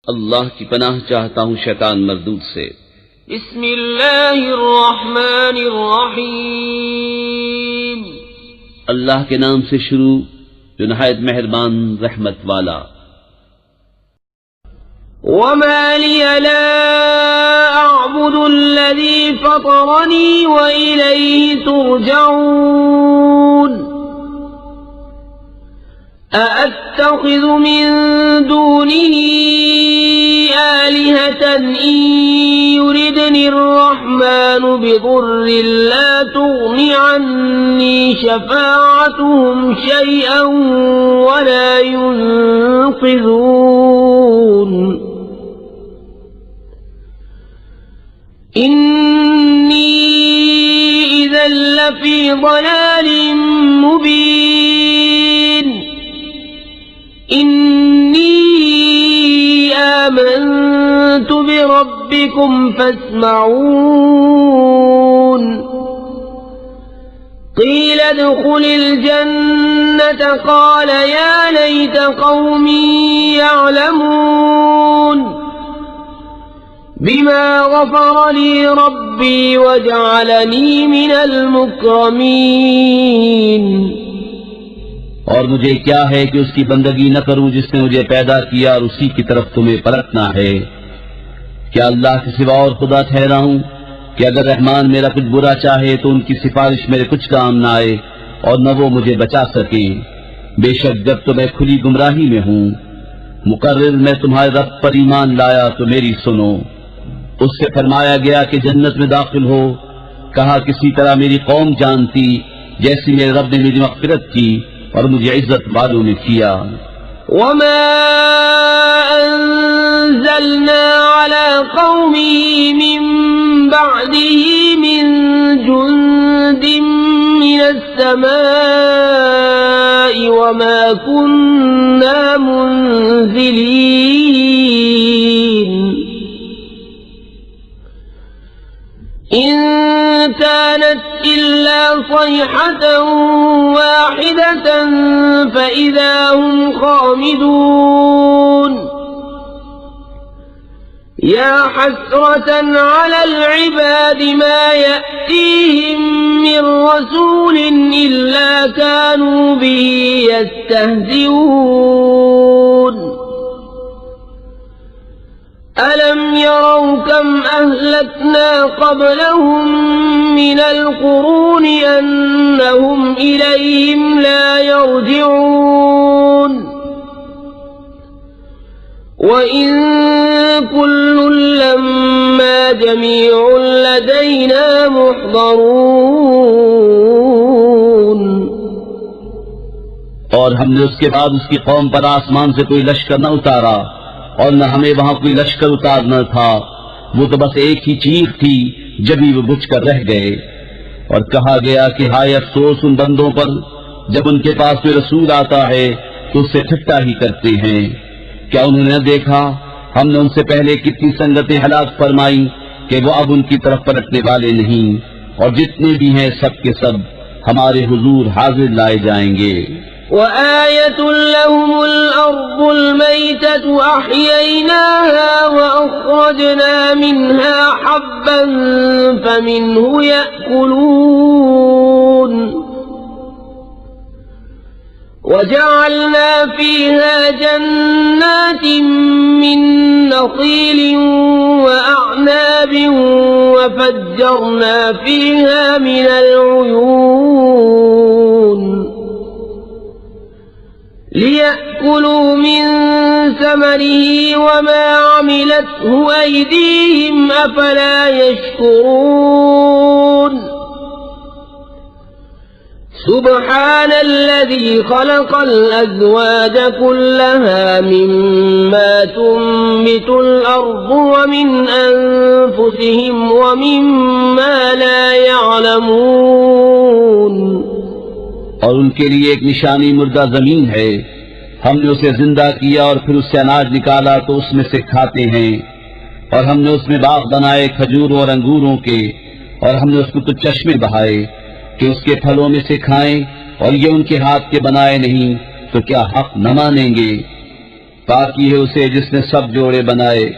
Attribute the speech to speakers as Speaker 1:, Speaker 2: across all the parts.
Speaker 1: अल्लाह की पनाह चाहता हूँ शैतान मरदूद से।
Speaker 2: बिस्मिल्लाहिर्रहमानिर्रहीम।
Speaker 1: अल्लाह के नाम से शुरू जो नहायत मेहरबान रहमत वाला।
Speaker 2: वमा लिया ला अअबुदुल्लज़ी फ़तरनी व इलैहि तुरजऊन। अअत्तख़िज़ु मिन दूनिही आलिहतन इन युरिदनिर्रहमानु बिदुर्रिन ला तुग़नि अन्नी शफ़ाअतुहुम शैअन वला युनक़िज़ून। इन्नी इज़न लफ़ी ضलालिन मुबीन। इन्नी आमन्तु बिरब्बिकुम फस्मऊन। क़ील उद्ख़ुलिल जन्नत क़ाल या लैत क़ौमी यअलमून। बिमा ग़फ़र ली रब्बी वजअलनी मिनल मुक्रमीन।
Speaker 1: और मुझे क्या है कि उसकी बंदगी न करूं जिसने मुझे पैदा किया और उसी की तरफ तुम्हें पलटना है। क्या अल्लाह के सिवा और खुदा ठहरा हूं कि अगर रहमान मेरा कुछ बुरा चाहे तो उनकी सिफारिश मेरे कुछ काम न आए और न वो मुझे बचा सके। बेशक जब तो मैं खुली गुमराही में हूं। मुकर्रिर मैं तुम्हारे रब पर ईमान लाया तो मेरी सुनो। उससे फरमाया गया कि जन्नत में दाखिल हो। कहा किसी तरह मेरी कौम जानती जैसी मेरे रब ने मेरी मग़फ़िरत की और मुझे इज्जत वालों ने किया।
Speaker 2: वमा अंज़लना अला क़ौमिही मिन बअदिही मिन जुंदिन मिनस समाई वमा कुन्ना मुंज़िलीन। इन कानत इल्ला सयहतन वाहिदतन फ़इज़ा हुम ख़ामिदून। या हस्रतन अलल इबादि मा यअतीहिम मिन रसूलिन इल्ला कानू बिही यस्तहज़िऊन। अलम यरौ कम अहलकना क़ब्लहुम मिनल क़ुरूनि अन्नहुम इलैहिम ला यरजिऊन। व इन कुल्लुन लम्मा जमीउन लदैना मुहज़रून।
Speaker 1: और हमने उसके बाद उसकी कौम पर आसमान से कोई लश्कर न उतारा और न हमें वहां कोई लश्कर उतारना था। वो तो बस एक ही चीख थी जब ही वो बुझकर रह गए। और कहा गया कि हाय अफसोस उन बंदों पर जब उनके पास कोई रसूल आता है तो उससे ठट्ठा ही करते हैं। क्या उन्होंने न देखा हमने उनसे पहले कितनी संगतें हलाक फरमाई कि वो अब उनकी तरफ पलटने वाले नहीं। और जितने भी हैं सब के सब हमारे हुजूर हाजिर लाए जाएंगे।
Speaker 2: वआयतुन लहुमुल अर्दुल मैततु अह्यैनाहा वअख़रजना मिन्हा हब्बन फमिन्हु यअकुलून। वजअलना फीहा जन्नातिन मिन नख़ीलिन वअअनाबिन वफ़ज्जरना फीहा मिनल उयून। लियअकुलू मिन समरिही वमा अमिलतहु अयदीहिम अफला यशकुरून। सुब्हानल्लज़ी खलक़ल अज़वाज कुल्लहा मिम्मा तुंबितुल अर्दु व मिन अनफुसिहिम व मिम्मा ला यअलमून।
Speaker 1: और उनके लिए एक निशानी मुर्दा जमीन है। हमने उसे जिंदा किया और फिर उससे अनाज निकाला तो उसमें से खाते हैं। और हमने उसमें बाग बनाए खजूरों और अंगूरों के। और हमने उसमें कुछ चश्मे बहाए कि उसके फलों में से खाएं। और ये उनके हाथ के बनाए नहीं तो क्या हक न मानेंगे। पाकी है उसे जिसने सब जोड़े बनाए,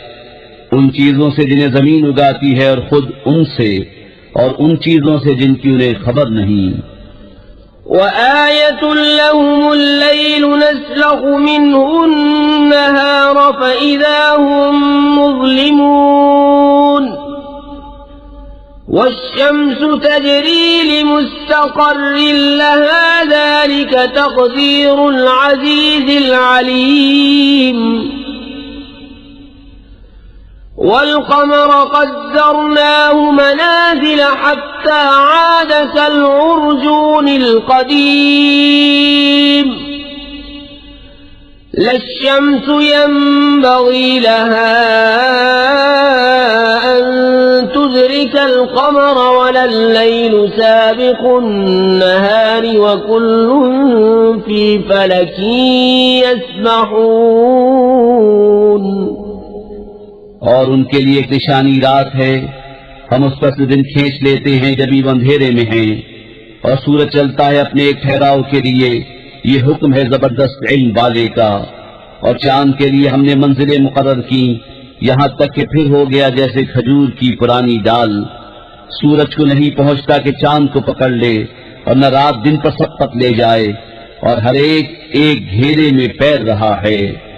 Speaker 1: उन चीजों से जिन्हें जमीन उगाती है और खुद उनसे, और उन चीजों से जिनकी उन्हें खबर नहीं।
Speaker 2: وآية لهم الليل نسلخ منه النهار فإذا هم مظلمون والشمس تجري لمستقر لها ذلك تقدير العزيز العليم والقمر قدرناه منازل حتى عاد كالعرجون القديم لا الشمس ينبغي لها أن تدرك القمر ولا الليل سابق النهار وكل في فلك يسبحون।
Speaker 1: और उनके लिए एक निशानी रात है, हम उस पर से दिन खींच लेते हैं जब वो अंधेरे में हैं, और सूरज चलता है अपने एक ठहराव के लिए। ये हुक्म है जबरदस्त इल्म वाले का। और चांद के लिए हमने मंजिलें मुकर्रर की, यहाँ तक कि फिर हो गया जैसे खजूर की पुरानी डाल। सूरज को नहीं पहुंचता कि चांद को पकड़ ले, और न रात दिन पर सबकत ले जाए, और हर एक एक घेरे में पैर रहा है।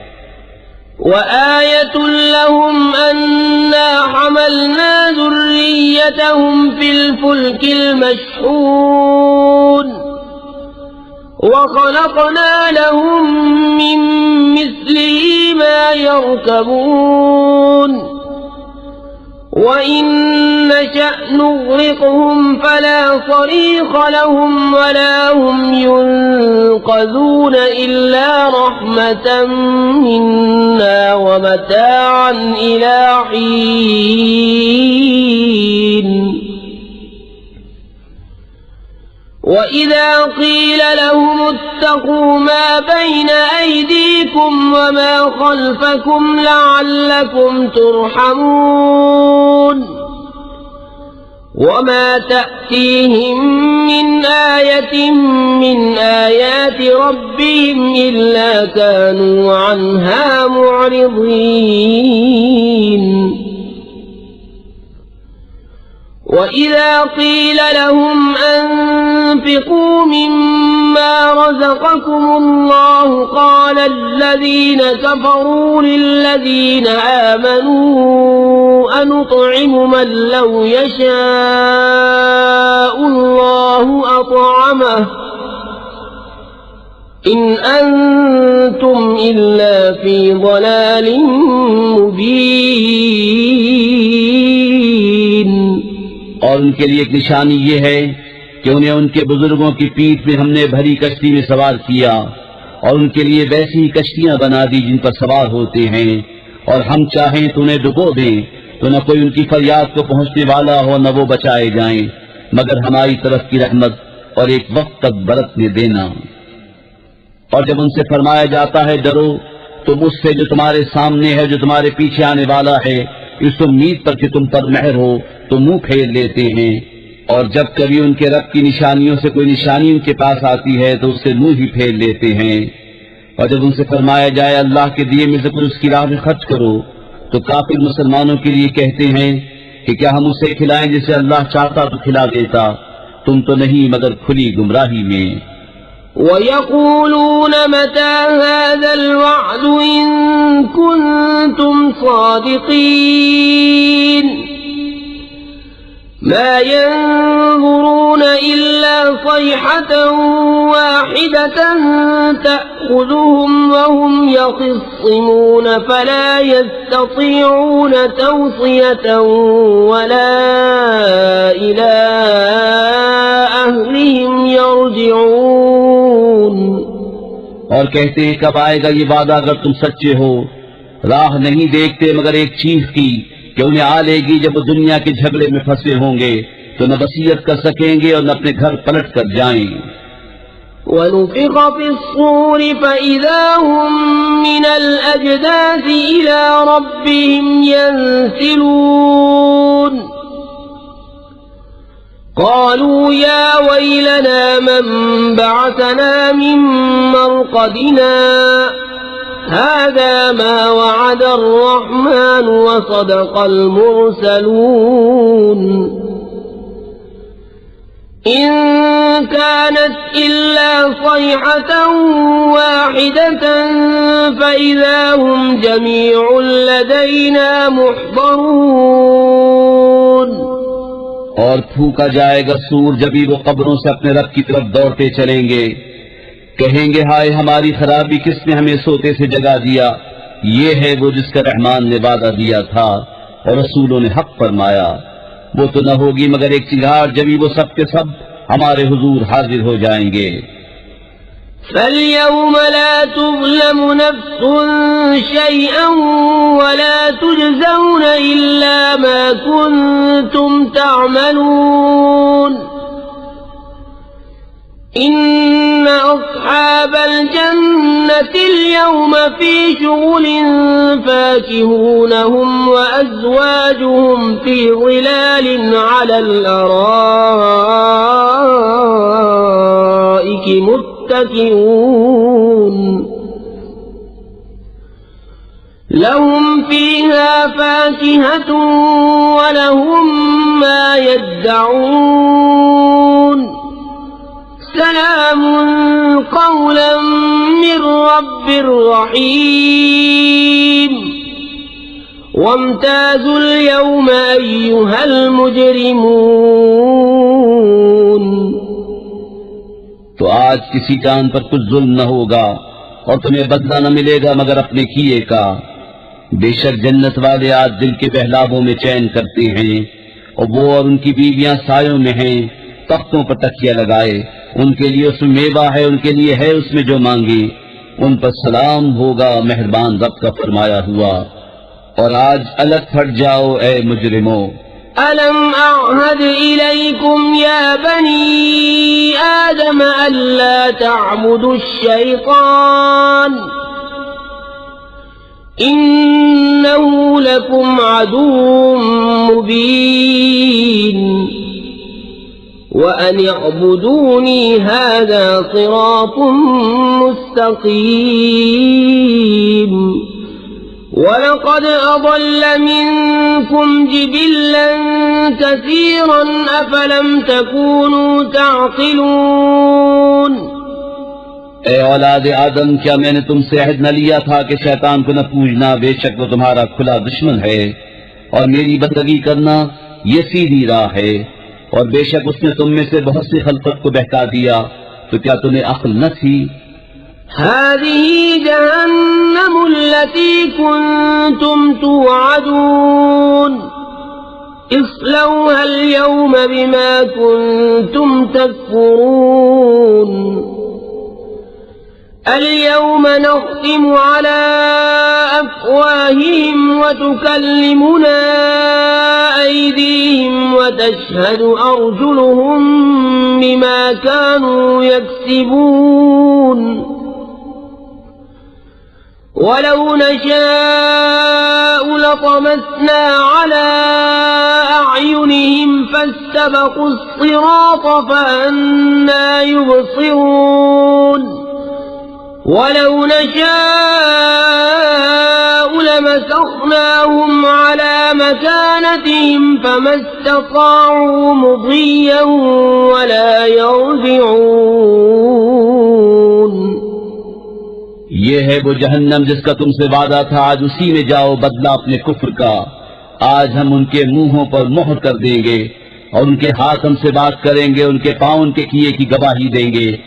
Speaker 2: وآية لهم أنا حملنا ذريتهم في الفلك المشحون وخلقنا لهم من مثله ما يركبون وإن نشأ نغرقهم فلا صريخ لهم ولا هم ينقذون إلا رحمة منا ومتاعا إلى حين وإذا قيل لهم اتقوا ما بين أيديكم وما خلفكم لعلكم ترحمون وما تأتيهم من آية من آيات ربهم إلا كانوا عنها معرضين وإذا قيل لهم أنفقوا مما رزقكم الله قال الذين كفروا للذين آمنوا أنطعم من لو يشاء الله أطعمه إن أنتم إلا في ضلال مبين।
Speaker 1: और उनके लिए एक निशानी ये है कि उन्हें उनके बुजुर्गों की पीठ में हमने भरी कश्ती में सवार किया, और उनके लिए वैसी कश्तियां बना दी जिन पर सवार होते हैं, और हम चाहें तो उन्हें डुबो दें तो न कोई उनकी फरियाद को पहुंचने वाला हो न वो बचाए जाएं, मगर हमारी तरफ की रहमत और एक वक्त तक बरतने देना। और जब उनसे फरमाया जाता है डरो, तो मुझसे जो तुम्हारे सामने है, जो तुम्हारे पीछे आने वाला है, इस उम्मीद पर कि तुम पर मेहर हो, तो मुंह फेर लेते हैं। और जब कभी उनके रब की निशानियों से कोई निशानी उनके पास आती है तो उससे मुंह ही फेर लेते हैं। और जब उनसे फरमाया जाए अल्लाह के दिए में से कुछ उसकी राह में खर्च करो, तो काफिर मुसलमानों के लिए कहते हैं कि क्या हम उसे खिलाएं जिसे अल्लाह चाहता तो खिला देता, तुम तो नहीं मगर खुली गुमराही में।
Speaker 2: وَيَقُولُونَ مَتَى هَذَا الْوَعْدُ إِن كُنتُمْ صَادِقِينَ ما ينظرون إلا صيحة واحدة تأخذهم وهم يخصمون فلا يستطيعون توصية ولا إلى أهلهم يرجعون।
Speaker 1: और कहते हैं कब आएगा ये वादा अगर तुम सच्चे हो, राह नहीं देखते मगर एक चीज की कि उन्हें आ लेगी जब वो दुनिया के झगड़े में फंसे होंगे तो न वसीयत कर सकेंगे और न अपने घर पलट कर जाएं।
Speaker 2: ونفخ في الصور فإذا هم من الأجداث إلى ربهم ينسلون قالوا يا ويلنا من بعثنا من مرقدنا هذا ما وعد الرحمن وصدق المرسلون إن كانت إلا صيحة واحدة فإذا هم جميع لدينا محضرون
Speaker 1: और फूका जाएगा सूर जब ही वो कब्रों से अपने रब की तरफ दौड़ते चलेंगे। कहेंगे हाय हमारी खराबी, किसने हमें सोते से जगा दिया। ये है वो जिसका रहमान ने वादा दिया था और रसूलों ने हक फरमाया। वो तो न होगी मगर एक चिंगार जब ही वो सब के सब हमारे हुजूर हाजिर हो जाएंगे।
Speaker 2: فَالْيَوْمَ لَا تُظْلَمُ نَفْسٌ شَيْئًا وَلَا تُجْزَوْنَ إِلَّا مَا كُنتُمْ تَعْمَلُونَ إِنَّ أَصْحَابَ الْجَنَّةِ الْيَوْمَ فِي شُغُلٍ فَاكِهُونَ هُمْ وَأَزْوَاجُهُمْ فِي ظِلَالٍ عَلَى الْأَرَائِكِ متكئون لهم فيها فاكهة ولهم ما يدعون سلام قولا من رب رحيم وامتازوا اليوم أيها المجرمون
Speaker 1: तो आज किसी जान पर कुछ जुल्म न होगा और तुम्हें बदला न मिलेगा मगर अपने किए का। बेशक जन्नत वाले आज दिल के बहलावों में चैन करते हैं और वो और उनकी बीवियां सायों में हैं, तख्तों पर तकिया लगाए। उनके लिए उसमें मेवा है, उनके लिए है उसमें जो मांगे। उन पर सलाम होगा मेहरबान रब का फरमाया हुआ। और आज अलग फट जाओ ए मुजरिमों।
Speaker 2: ألم أعهد إليكم يا بني آدم ألا تعبدوا الشيطان إنه لكم عدو مبين وأن اعبدوني هذا صراط مستقيم ولقد أضل منكم جبلا كثيرا أفلم تكونوا تعقلون
Speaker 1: ए औलाद आदम, क्या मैंने तुमसे अहद न लिया था कि शैतान को न पूजना, बेशक वो तुम्हारा खुला दुश्मन है, और मेरी बंदगी करना ये सीधी राह है। और बेशक उसने तुम में से बहुत सी खल्कत को बहका दिया, तो क्या तुम्हें अक्ल न थी।
Speaker 2: هذه جهنم التي كنتم توعدون اصلوها اليوم بما كنتم تكفرون اليوم نختم على أفواههم وتكلمنا أيديهم وتشهد أرجلهم بما كانوا يكسبون ولو نشاء لطمسنا على أعينهم فاستبقوا الصراط فأنى يبصرون ولو نشاء لمسخناهم على مكانتهم فما استطاعوا مضيا ولا يرجعون
Speaker 1: ये है वो जहन्नम जिसका तुमसे वादा था। आज उसी में जाओ, बदला अपने कुफ्र का। आज हम उनके मुंहों पर मोहर कर देंगे और उनके हाथ हमसे बात करेंगे, उनके पांव उनके किए की गवाही देंगे।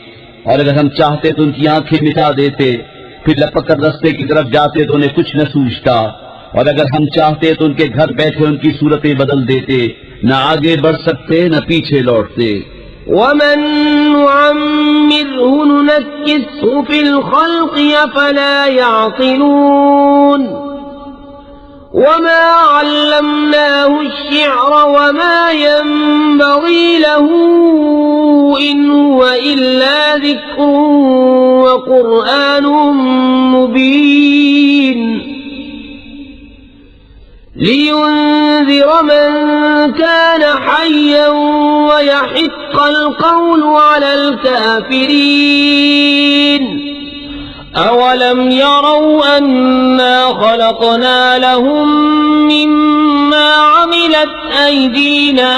Speaker 1: और अगर हम चाहते तो उनकी आंखें मिटा देते, फिर लपक कर रास्ते की तरफ जाते तो उन्हें कुछ न सूझता। और अगर हम चाहते तो उनके घर बैठे उनकी सूरतें बदल देते, न आगे बढ़ सकते न पीछे लौटते।
Speaker 2: ومن نعمره ننكسه في الخلق أفلا يعقلون وما علمناه الشعر وما ينبغي له إن هو إلا ذكر وقرآن مبين لينذر من كان حيا ويحق القول على الكافرين أولم يروا أنا خلقنا لهم مما عملت أيدينا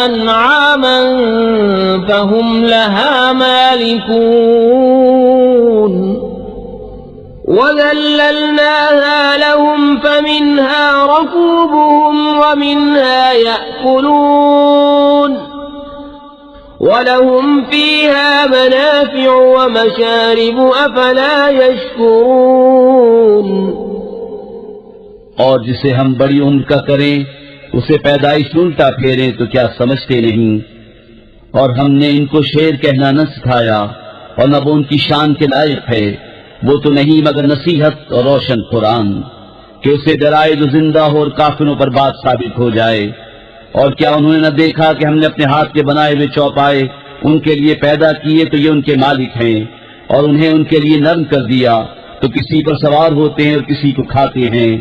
Speaker 2: أنعاما فهم لها مالكون وذللناها لهم فمنها ركوبهم ومنها يأكلون ولهم فيها منافع ومشارب أفلا يشكرون।
Speaker 1: और जिसे हम बड़ी उम्र का करें उसे पैदाइश उल्टा फेरें तो क्या समझते नहीं। और हमने इनको शेर कहना न सिखाया और न वो उनकी शान के लायक है। वो तो नहीं मगर नसीहत और रोशन कुरान कि उसे डराए जो जिंदा हो और काफिरों पर बात साबित हो जाए। और क्या उन्होंने न देखा कि हमने अपने हाथ के बनाए हुए चौपाए उनके लिए पैदा किए तो ये उनके मालिक हैं और उन्हें उनके लिए नर्म कर दिया तो किसी पर सवार होते हैं और किसी को खाते हैं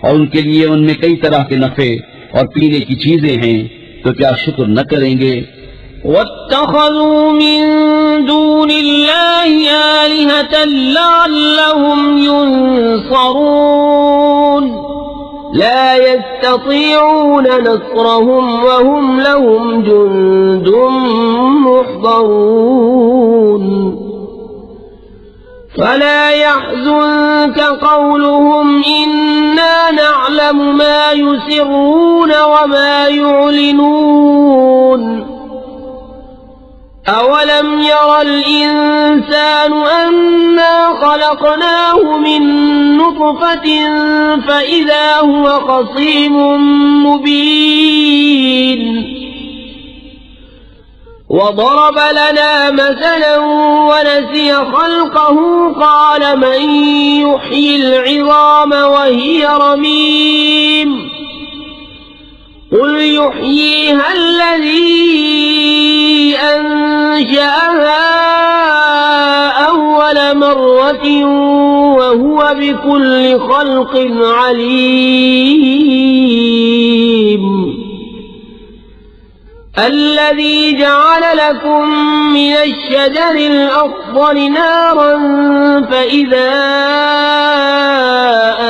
Speaker 1: और उनके लिए उनमें कई तरह के नफे और पीने की चीजें हैं तो क्या शुक्र न करेंगे।
Speaker 2: वत्तखज़ू मिन दूनिल्लाहि आलिहतन लअल्लहुम युनसरून ला यस्ततीऊन नस्रहुम वहुम लहुम जुंदुम मुहज़रून फला यहज़ुनक क़ौलुहुम इन्ना नअलमु मा युसिर्रून वमा युअलिनून अवलम यरल इंसानु अन्ना खलक़नाहु मिन नुत्फ़तिन फ़इज़ा हुवा ख़सीमुम मुबीन وضرب لنا مثلا ونسي خلقه قال من يحيي العظام وهي رميم قل يحييها الذي أنشأها أول مرة وهو بكل خلق عليم الذي جعل لكم من الشجر الأخضر نارا فإذا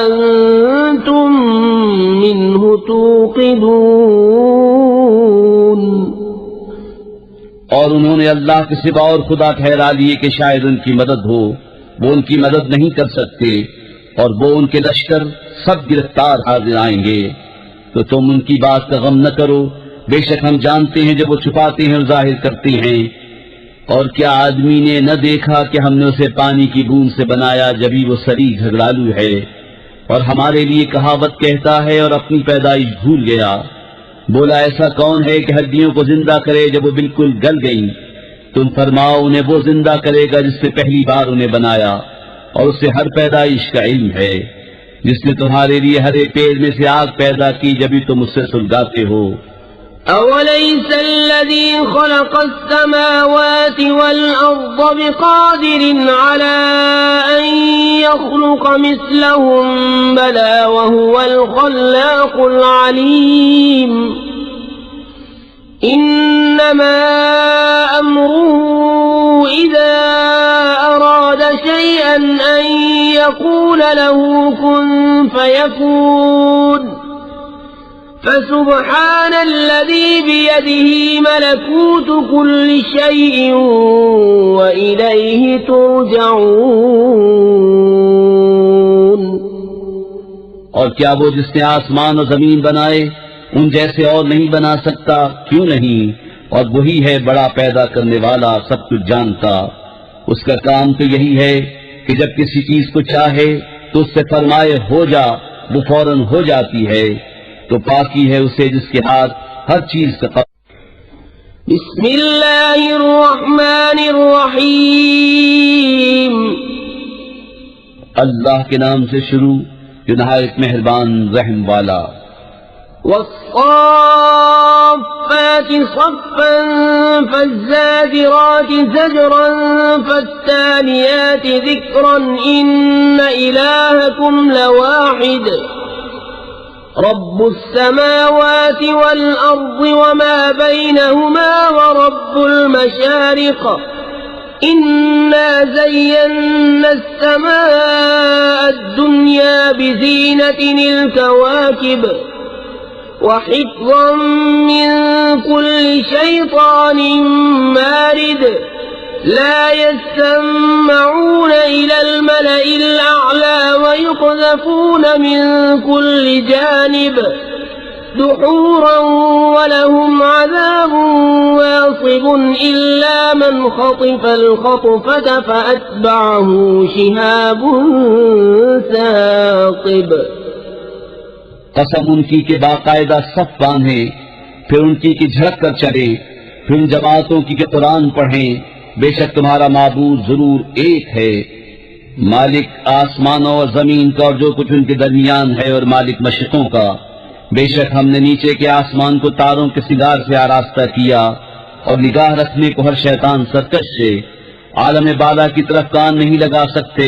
Speaker 2: أنتم منه توقدون।
Speaker 1: और उन्होंने अल्लाह के सिवा और खुदा ठहरा लिए कि शायद उनकी मदद हो, वो उनकी मदद नहीं कर सकते और वो उनके लश्कर सब गिरफ्तार हाजिर आएंगे। तो तुम उनकी बात का गम न करो, बेशक हम जानते हैं जब वो छुपाते हैं और जाहिर करते हैं। और क्या आदमी ने न देखा कि हमने उसे पानी की बूंद से बनाया जब वो सरी झगड़ालू है और हमारे लिए कहावत कहता है और अपनी पैदाइश भूल गया। बोला ऐसा कौन है कि हड्डियों को जिंदा करे जब वो बिल्कुल गल गई। तुम फरमाओ उन्हें वो जिंदा करेगा जिससे पहली बार उन्हें बनाया और उससे हर पैदाइश का इल्म है, जिसने तुम्हारे लिए हर एक पेड़ में से आग पैदा की जब भी तुम उससे सुलगाते हो।
Speaker 2: أوليس الذي خلق السماوات والأرض بقادر على أن يخلق مثلهم بلى وهو الخلاق العليم إنما أمره إذا أراد شيئا أن يقول له كن فيكون فسبحان الذي بيده ملكوت كل شيء وإليه ترجعون।
Speaker 1: और क्या वो जिसने आसमान और जमीन बनाए उन जैसे और नहीं बना सकता? क्यों नहीं? और वही है बड़ा पैदा करने वाला, सब कुछ जानता। उसका काम तो यही है कि जब किसी चीज को चाहे तो उससे फरमाए हो जा, वो फौरन हो जाती है। तो पाकी है उसे जिसके हाथ हर चीज का।
Speaker 2: बिस्मिल्लाहिर्रहमानिर्रहीम,
Speaker 1: अल्लाह के नाम से शुरू जो नहायत मेहरबान रहम वाला।
Speaker 2: والصافات صفا فالزاجرات زجرا فالتاليات ذكرا إن إلهكم لواحد رب السماوات والأرض وما بينهما ورب المشارق إنا زينا السماء الدنيا بزينة الكواكب وحفظا من كل شيطان مارد لا يسمعون إلى الملأ الأعلى ويقذفون من كل جانب دحورا ولهم عذاب واصب إلا من خطف الخطفة فأتبعه شهاب ثاقب।
Speaker 1: कसम उनकी के बाकायदा सफ बांधे, फिर उनकी की झड़क कर चले, फिर उन जमातों की के कुरान पढ़ें। बेशक तुम्हारा माबूद जरूर एक है, मालिक आसमानों और जमीन का और जो कुछ उनके दरमियान है, और मालिक मशरिकों का। बेशक हमने नीचे के आसमान को तारों के सिगार से आरास्ता किया और निगाह रखने को हर शैतान सरकश से। आलम बाला की तरफ कान नहीं लगा सकते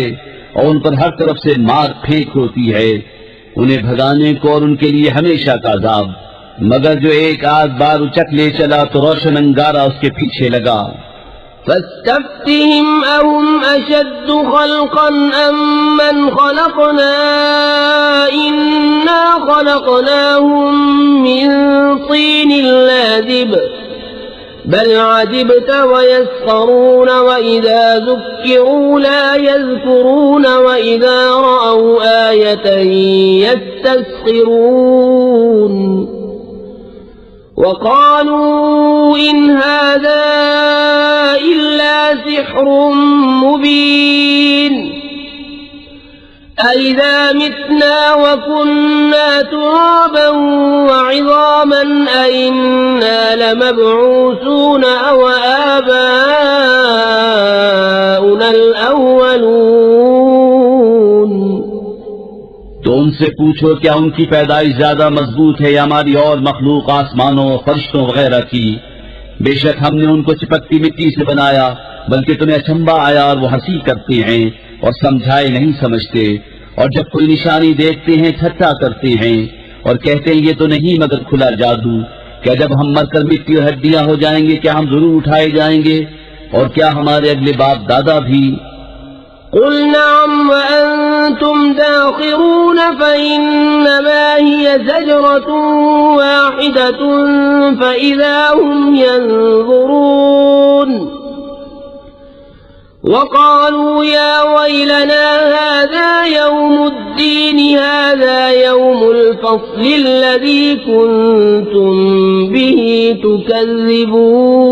Speaker 1: और उन पर हर तरफ से मार फेंक होती है। उन्हें भगाने को और उनके लिए हमेशा का अज़ाब, मगर जो एक आध बार उचक ले चला तो रोशन अंगारा उसके पीछे लगा।
Speaker 2: فاستفتهم أهم أشد خلقا أم من خلقنا إنا خلقناهم من طين لازب بل عجبت ويسخرون وإذا ذكروا لا يذكرون وإذا رأوا آية يستسخرون وقالوا إن هذا إلا سحر مبين أإذا متنا وكنا ترابا وعظاما أإنا لمبعوثون أو آباؤنا الأولون।
Speaker 1: तो उनसे पूछो क्या उनकी पैदाइश ज्यादा मजबूत है या हमारी और मखलूक आसमानों फरिश्तों वगैरह की। बेशक हमने उनको चिपकती मिट्टी से बनाया, बल्कि तुम्हें अचंबा आया और वो हंसी करते हैं और समझाए नहीं समझते। और जब कोई निशानी देखते हैं ठट्ठा करते हैं और कहते हैं ये तो नहीं मगर खुला जादू। क्या जब हम मरकर मिट्टी और हड्डियां हो जाएंगे क्या हम जरूर उठाए जाएंगे, और क्या हमारे अगले बाप दादा भी।
Speaker 2: قل نعم وأنتم داخرون فإنما هي زجرة واحدة فإذا هم ينظرون وقالوا يا ويلنا هذا يوم الدين هذا يوم الفصل الذي كنتم به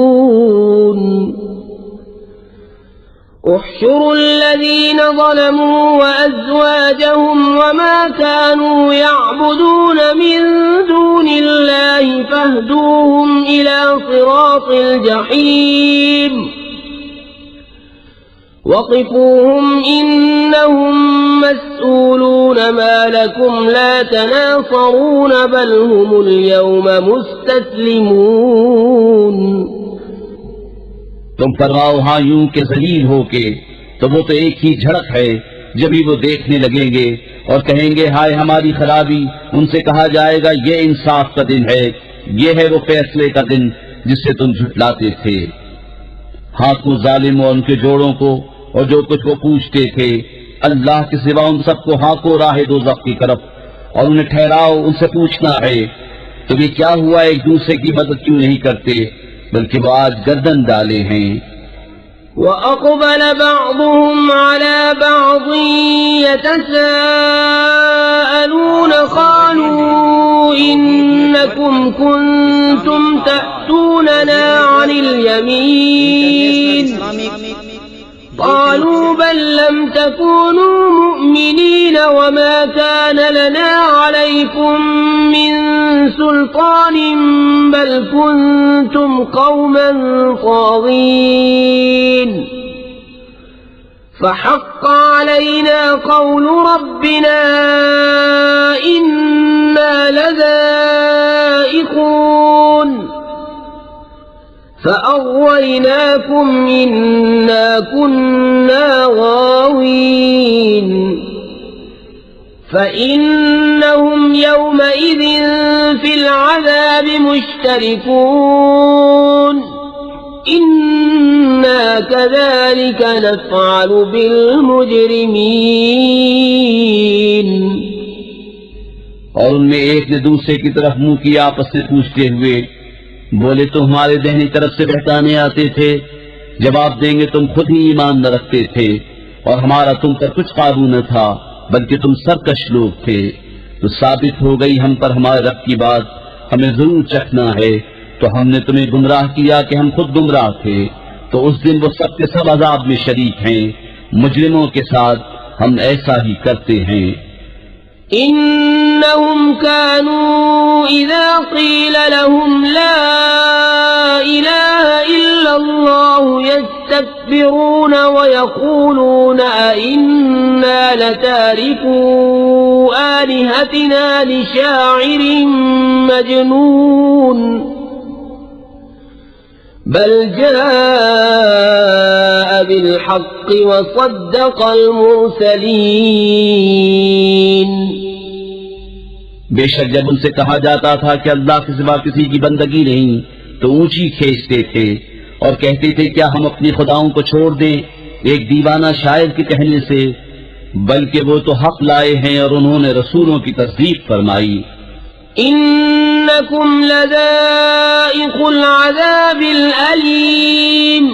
Speaker 2: تكذبون احشروا الذين ظلموا وأزواجهم وما كانوا يعبدون من دون الله فاهدوهم إلى صراط الجحيم وقفوهم إنهم مسؤولون ما لكم لا تناصرون بل هم اليوم مستسلمون।
Speaker 1: तुम फरमाओ हाँ यूं के जलील हो के, तो वो तो एक ही झड़क है। जब ही वो देखने लगेंगे और कहेंगे हाय हमारी खराबी, उनसे कहा जाएगा ये इंसाफ का दिन है, ये है वो फैसले का दिन जिससे तुम झुठलाते थे। हाँको जालिम और उनके जोड़ों को और जो कुछ वो पूछते थे, अल्लाह के सिवा उन सबको हाँको राहे दोज़ख की तरफ और उन्हें ठहराओ, उनसे पूछना है तुम्हें क्या हुआ, एक दूसरे की मदद क्यों नहीं करते, बल्कि वो आज गर्दन डाले हैं।
Speaker 2: وأقبل بعضهم على بعض يتساءلون قالوا إنكم كنتم تأتوننا عن اليمين قالوا بل لم تكونوا مؤمنين وما كان لنا عليكم من سلطان بل كنتم قوما طاغين فحق علينا قول ربنا إنا لذائقون فأغويناكم إنا كنا غاوين فإنهم يومئذ في العذاب مشتركون इन्ना कज़ालिक नफ़अलु बिलमुजरिमीन।
Speaker 1: और उनमें एक ने दूसरे की तरफ मुंह किया, आपस में पूछते हुए बोले, तो हमारे दाहिनी तरफ से बहकाने आते थे, जवाब देंगे तुम खुद ही ईमान न रखते थे और हमारा तुम पर कुछ काबू न था, बल्कि तुम सरकश लोग थे। तो साबित हो गई हम पर हमारे रब की बात, हमें जरूर चखना है। तो हमने तुम्हें गुमराह किया कि हम खुद गुमराह थे। तो उस दिन वो सब के सब अजाब में शरीक हैं। मुजरिमों के साथ हम ऐसा ही करते हैं।
Speaker 2: इन्नहुम कानू इज़ा क़ील लहुम ला इलाहा इल्लल्लाहु यस्तकबिरून व यक़ूलून अइन्ना लतारिकू आलिहतिना लिशाइरिन मजनून बल जाअ बिलहक़्क़ व सद्दक़ल मुरसलीन।
Speaker 1: बेशक जब उनसे कहा जाता था कि अल्लाह के सिवा किसी की बंदगी नहीं, तो ऊंची खींचते थे और कहते थे क्या हम अपने खुदाओं को छोड़ दें एक दीवाना शायर के कहने से, बल्कि वो तो हक लाए हैं और उन्होंने रसूलों की तस्दीक फरमाई।
Speaker 2: इन्नकुम लज़ाइक़ुल अज़ाबिल अलीम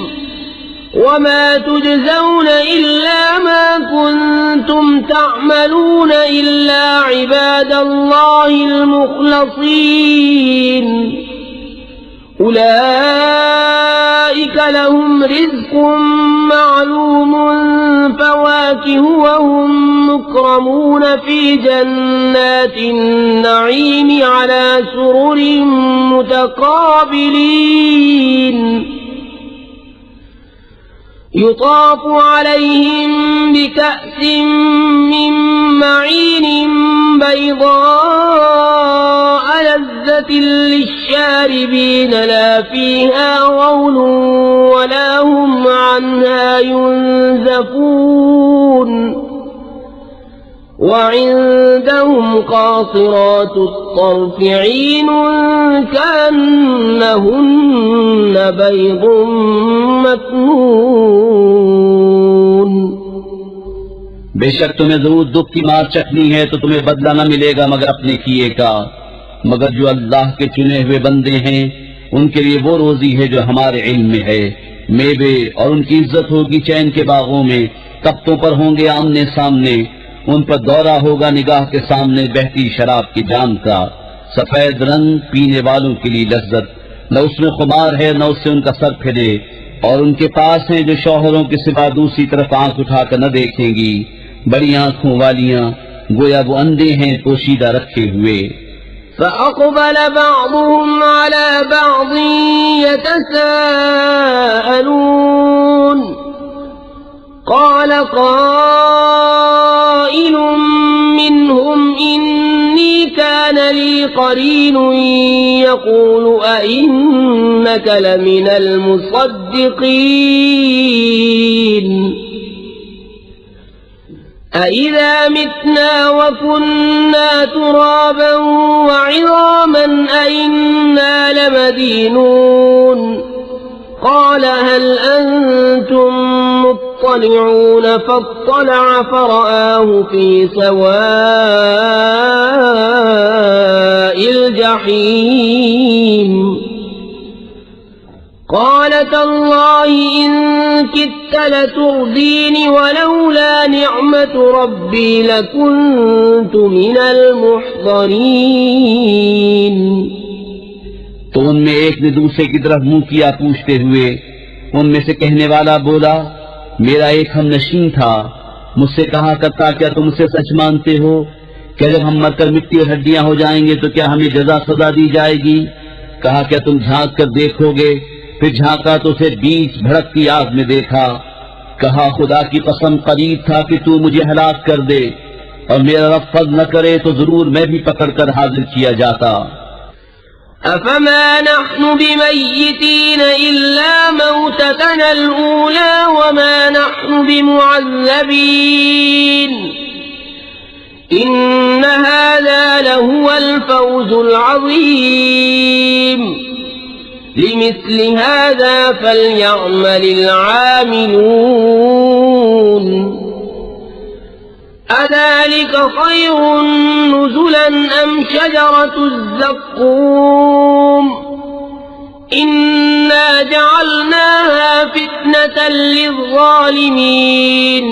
Speaker 2: वमा तुजज़ौन इल्ला मा कुन्तुम तअमलून इल्ला इबादल्लाहिल मुख़लसीन उलाइक लहुम रिज़्क़ुम मालूमुन फवाकिहु व हुम मुक्रमून फी जन्नातिन नईम अला सुरुरिन मुतक़ाबिलीन युताफ़ु अलैहिम बिकअसिन मिन मईन बैज़ाअ लज़्ज़तिन लिश्शारिबीन ला फ़ीहा ग़ौलुन वला हुम अन्हा युनज़फ़ून वइंदहुम क़ासिरातुत तर्फ़ ईन कअन्नहुन्न बैज़ुम मकनून।
Speaker 1: बेशक तुम्हें जरूर दुख की मार चखनी है, तो तुम्हें बदला न मिलेगा मगर अपने किए का। मगर जो अल्लाह के चुने हुए बंदे हैं उनके लिए वो रोजी है जो हमारे इल्म में है, मेवे, और उनकी इज्जत होगी चैन के बागों में, तख्तों पर होंगे आमने सामने, उन पर दौरा होगा निगाह के सामने बहती शराब की जाम का, सफेद रंग पीने वालों के लिए लज्जत, न उसमें खुमार है न उससे उनका सर फिरे। और उनके पास हैं जो शौहरों के सिवा दूसरी तरफ आंख उठाकर न देखेंगी, बड़ी आंखों वालियां, गोया वो अंधे हैं पोशीदा रखे हुए।
Speaker 2: فأقبل بعضهم على بعض يتساءلون قال قائل منهم إني كان لي قرين يقول أئنك لمن المصدقين أإذا متنا وكنا ترابا وعظاما أإنا لمدينون قال هل أنتم مطلعون فاطلع فرآه في سواء الجحيم قال تالله إن كدت لتردين ولولا نعمة ربي لكنت من المحضرين।
Speaker 1: तो उनमें एक ने दूसरे की तरफ मुंह किया पूछते हुए, उनमें से कहने वाला बोला, मेरा एक हमनशीन था, मुझसे कहा करता क्या तुम उसे सच मानते हो? क्या जब हम मरकर मिट्टी और हड्डियां हो जाएंगे तो क्या हमें जजा सजा दी जाएगी? कहा क्या तुम झांक कर देखोगे? फिर झांका तो उसे बीच भड़कती आग में देखा। कहा खुदा की कसम करीब था कि तू मुझे हलाक कर दे, और मेरा रब फज़्ल न करे तो जरूर मैं भी पकड़कर हाजिर किया जाता।
Speaker 2: अफमा नहनु बिमय्यतीन इल्ला मौततना अल-ऊला वमा नहनु बिमुअज़्ज़बीन इन्न हाज़ा लहुवल फ़ौज़ुल अज़ीम। لمثل هذا فليعمل العاملون أذلك خير نزلا أم شجرة الزقوم إنا جعلناها فتنة للظالمين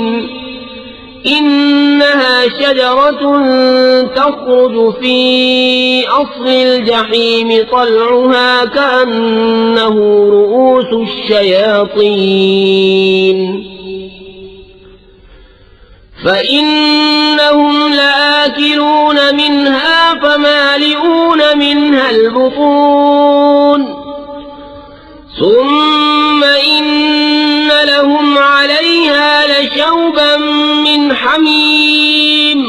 Speaker 2: إنها شجرة تخرج في أصل الجحيم طلعها كأنه رؤوس الشياطين فإنهم لآكلون منها فمالئون منها البطون ثم إن لهم عليها لشوبا من حميم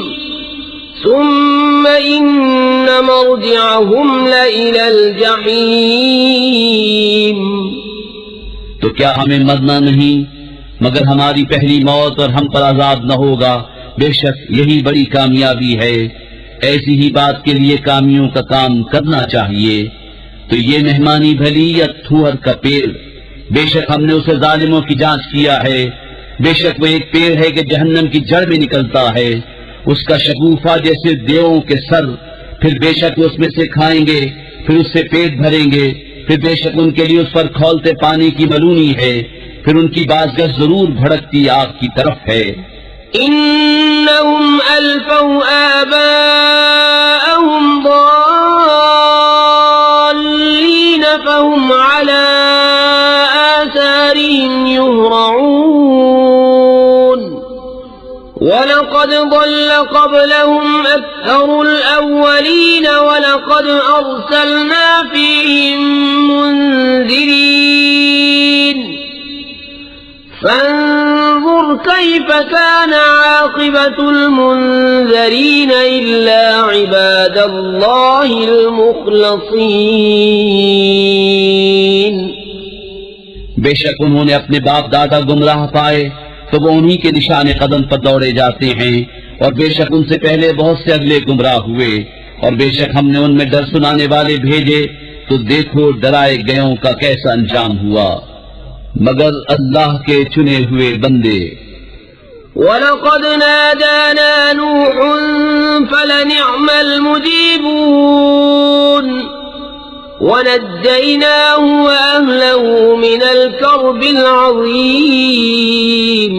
Speaker 2: ثم إن مرجعهم لإلى الجحيم
Speaker 1: तो क्या हमें मरना नहीं मगर हमारी पहली मौत और हम पर आजाब न होगा। बेशक यही बड़ी कामयाबी है। ऐसी ही बात के लिए कामियों का काम करना चाहिए। तो ये मेहमानी भली या थूहर का पेड़, बेशक हमने उसे जालिमों की जांच किया है। बेशक वो एक पेड़ है कि जहन्नम की जड़ में निकलता है, उसका शगुफा जैसे देवों के सर। फिर बेशक वो उसमें से खाएंगे, फिर उससे पेट भरेंगे। फिर बेशक उनके लिए उस पर खौलते पानी की मलूनी है। फिर उनकी बाज़गश जरूर भड़कती आग की तरफ है।
Speaker 2: इन्नहुम अल्फौ आबाअहुम ضالين فهم على آثارهم يهرعون ولقد ضل قبلهم أكثر الأولين ولقد أرسلنا فيهم منذرين فانظر كيف كان عاقبة المنذرين إلا عباد الله المخلصين
Speaker 1: बेशक उन्होंने अपने बाप दादा गुमराह पाए तो वो उन्हीं के निशाने कदम पर दौड़े जाते हैं। और बेशक उनसे पहले बहुत से अगले गुमराह हुए। और बेशक हमने उनमें डर सुनाने वाले भेजे तो देखो डराए गयों का कैसा अंजाम हुआ। मगर अल्लाह के चुने हुए बंदे।
Speaker 2: वलक़द नादाना नूह फलनिअमल मुजीबून वनज्जयनाहु वअहलहु मिनल कर्बिल अज़ीम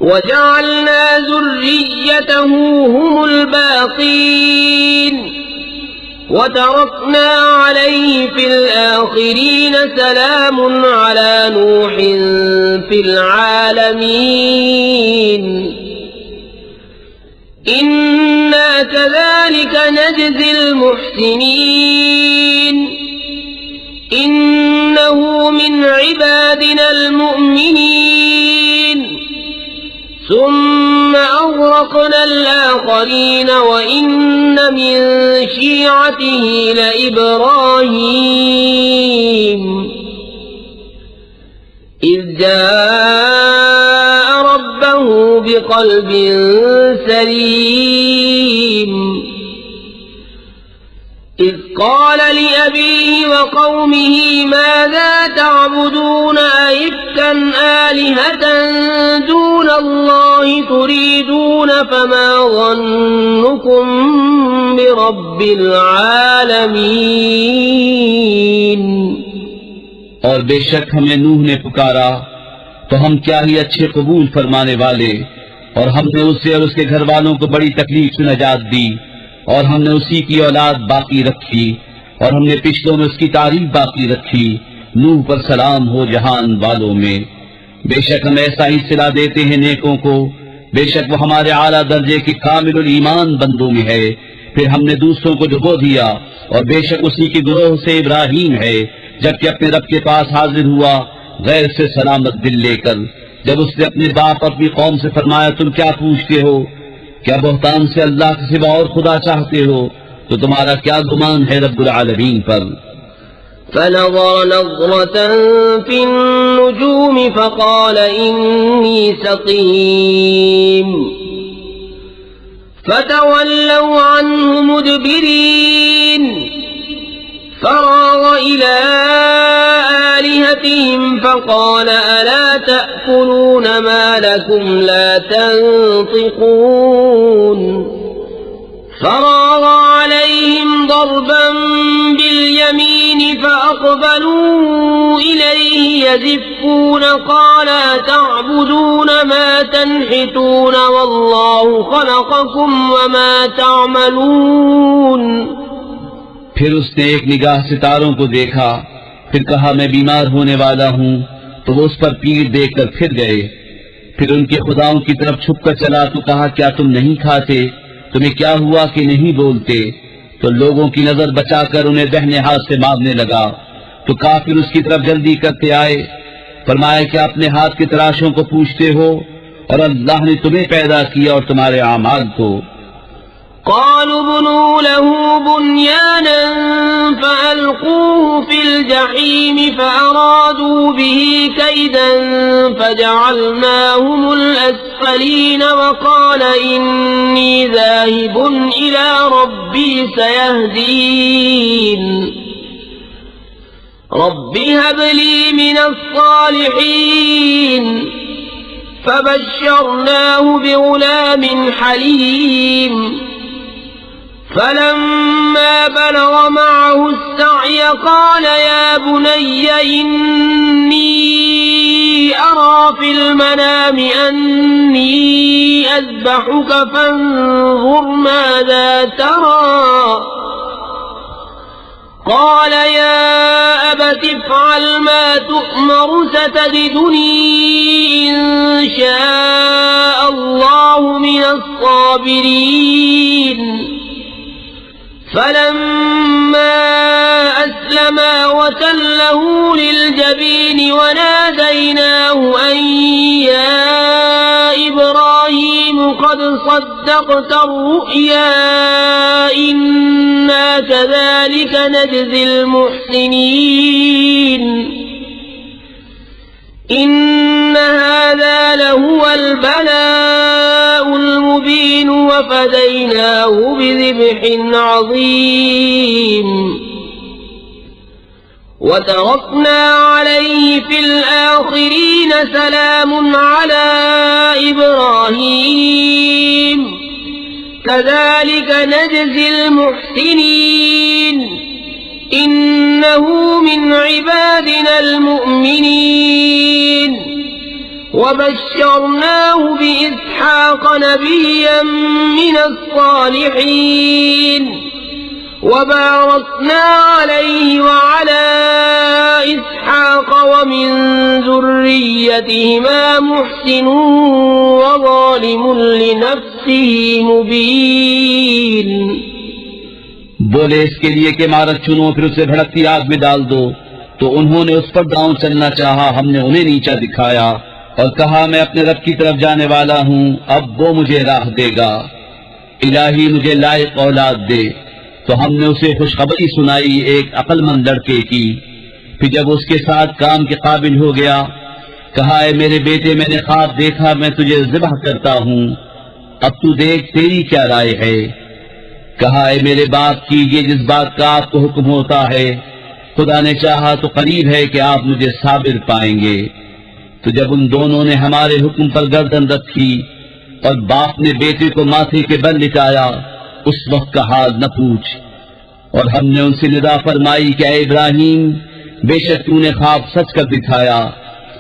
Speaker 2: वजअलना ज़ुर्रिय्यतहु हुमुल बाक़ीन وتركنا عليه في الآخرين سلام على نوح في العالمين إنا كذلك نجزي المحسنين إنه من عبادنا المؤمنين ثم أغرقنا الآخرين وإن من شيعته لإبراهيم إذ جاء ربه بقلب سليم إذ قال لأبيه وقومه ماذا تعبدون أئفكا آلهة دون الله تريدون فما ظنكم برب العالمين
Speaker 1: और बेशक हमें नूह ने पुकारा तो हम क्या ही अच्छे कबूल फरमाने वाले। और हमने उसे और उसके घर वालों को बड़ी तकलीफ से नजात दी। और हमने उसी की औलाद बाकी रखी और हमने पिछलों में उसकी तारीफ बाकी रखी। नूह पर सलाम हो जहान वालों में। बेशक हम ऐसा ही सिला देते हैं नेकों को। बेशक वो हमारे आला दर्जे के कामिलुल ईमान बंदों में है। फिर हमने दूसरों को डुबो दिया। और बेशक उसी के गुरोह से इब्राहीम है जबकि अपने रब के पास हाजिर हुआ गैर से सलामत दिल लेकर। जब उसने अपने बाप और अपनी कौम से फरमाया तुम क्या पूछते हो, क्या बहुतान से अल्लाह के सिवा और खुदा चाहते हो, तो तुम्हारा क्या गुमान है रब्बुल आलमीन पर।
Speaker 2: فنظر نظرة في النجوم فقال إني سقيم فتولوا عنه مدبرين فراغ إلى آلهتهم فقال ألا تأكلون ما لكم لا تنطقون فراغ عليهم ضربا باليمين فأقبلوا إليه يزفون قال تعبدون ما تنحتون والله خلقكم وما تعملون
Speaker 1: फिर उसने एक निगाह सितारों को देखा, फिर कहा मैं बीमार होने वाला हूँ, तो वो उस पर पीड़ देखकर फिर गए। फिर उनके खुदाओं की तरफ छुपकर चला तो कहा क्या तुम नहीं खाते, तुम्हें क्या हुआ कि नहीं बोलते? तो लोगों की नजर बचाकर उन्हें दाहिने हाथ से मारने लगा। तो काफिर उसकी तरफ जल्दी करते आए, फरमाया कि अपने हाथ की तराशों को पूछते हो और अल्लाह ने तुम्हें पैदा किया और तुम्हारे आमाल को।
Speaker 2: قالوا ابنوا له بنيانا فألقوه في الجحيم فأرادوا به كيدا فجعلناهم الأسفلين وقال إني ذاهب إلى ربي سيهدين رب هب لي من الصالحين فبشرناه بغلام حليم فلما بلغ معه السعي قال يا بني إني أرى في المنام أني أذبحك فانظر ماذا ترى قال يا أبت افعل ما تؤمر ستجدني إن شاء الله من الصابرين فلما أسلما وتله للجبين وناديناه أن يا إبراهيم قد صدقت الرؤيا إنا كذلك نجزي المحسنين إن هذا لهو البلاء المبين وفديناه بذبح عظيم وتركنا عليه في الآخرين سلام على إبراهيم كذلك نجزي المحسنين إنه من عبادنا المؤمنين وبشرناه بإسحاق نبيا من الصالحين وباركنا عليه وعلى إسحاق ومن ذريتهما محسن وظالم لنفسه مبين
Speaker 1: बोले इसके लिए कि मारक चुनो फिर उसे भड़कती आग में डाल दो। तो उन्होंने उस पर दांव चलना चाहा, हमने उन्हें नीचा दिखाया और कहा मैं अपने रब की तरफ जाने वाला हूँ, अब वो मुझे राह देगा। इलाही मुझे लायक औलाद दे। तो हमने उसे खुशखबरी सुनाई एक अक्लमंद लड़के की। फिर जब उसके साथ काम के काबिल हो गया, कहा है मेरे बेटे मैंने ख्वाब देखा, मैं तुझे ज़िबह करता हूँ, अब तू देख तेरी क्या राय है। कहा है मेरे बाप कीजिए जिस बात का आपको हुक्म होता है, खुदा ने चाहा तो करीब है कि आप मुझे साबिर पाएंगे। तो जब उन दोनों ने हमारे हुक्म पर गर्दन रखी और बाप ने बेटे को माथे के बल लिटाया, उस वक्त का हाल न पूछ। और हमने उनसे निदा फरमाई कि ऐ इब्राहिम बेशक तूने ख्वाब सच कर दिखाया,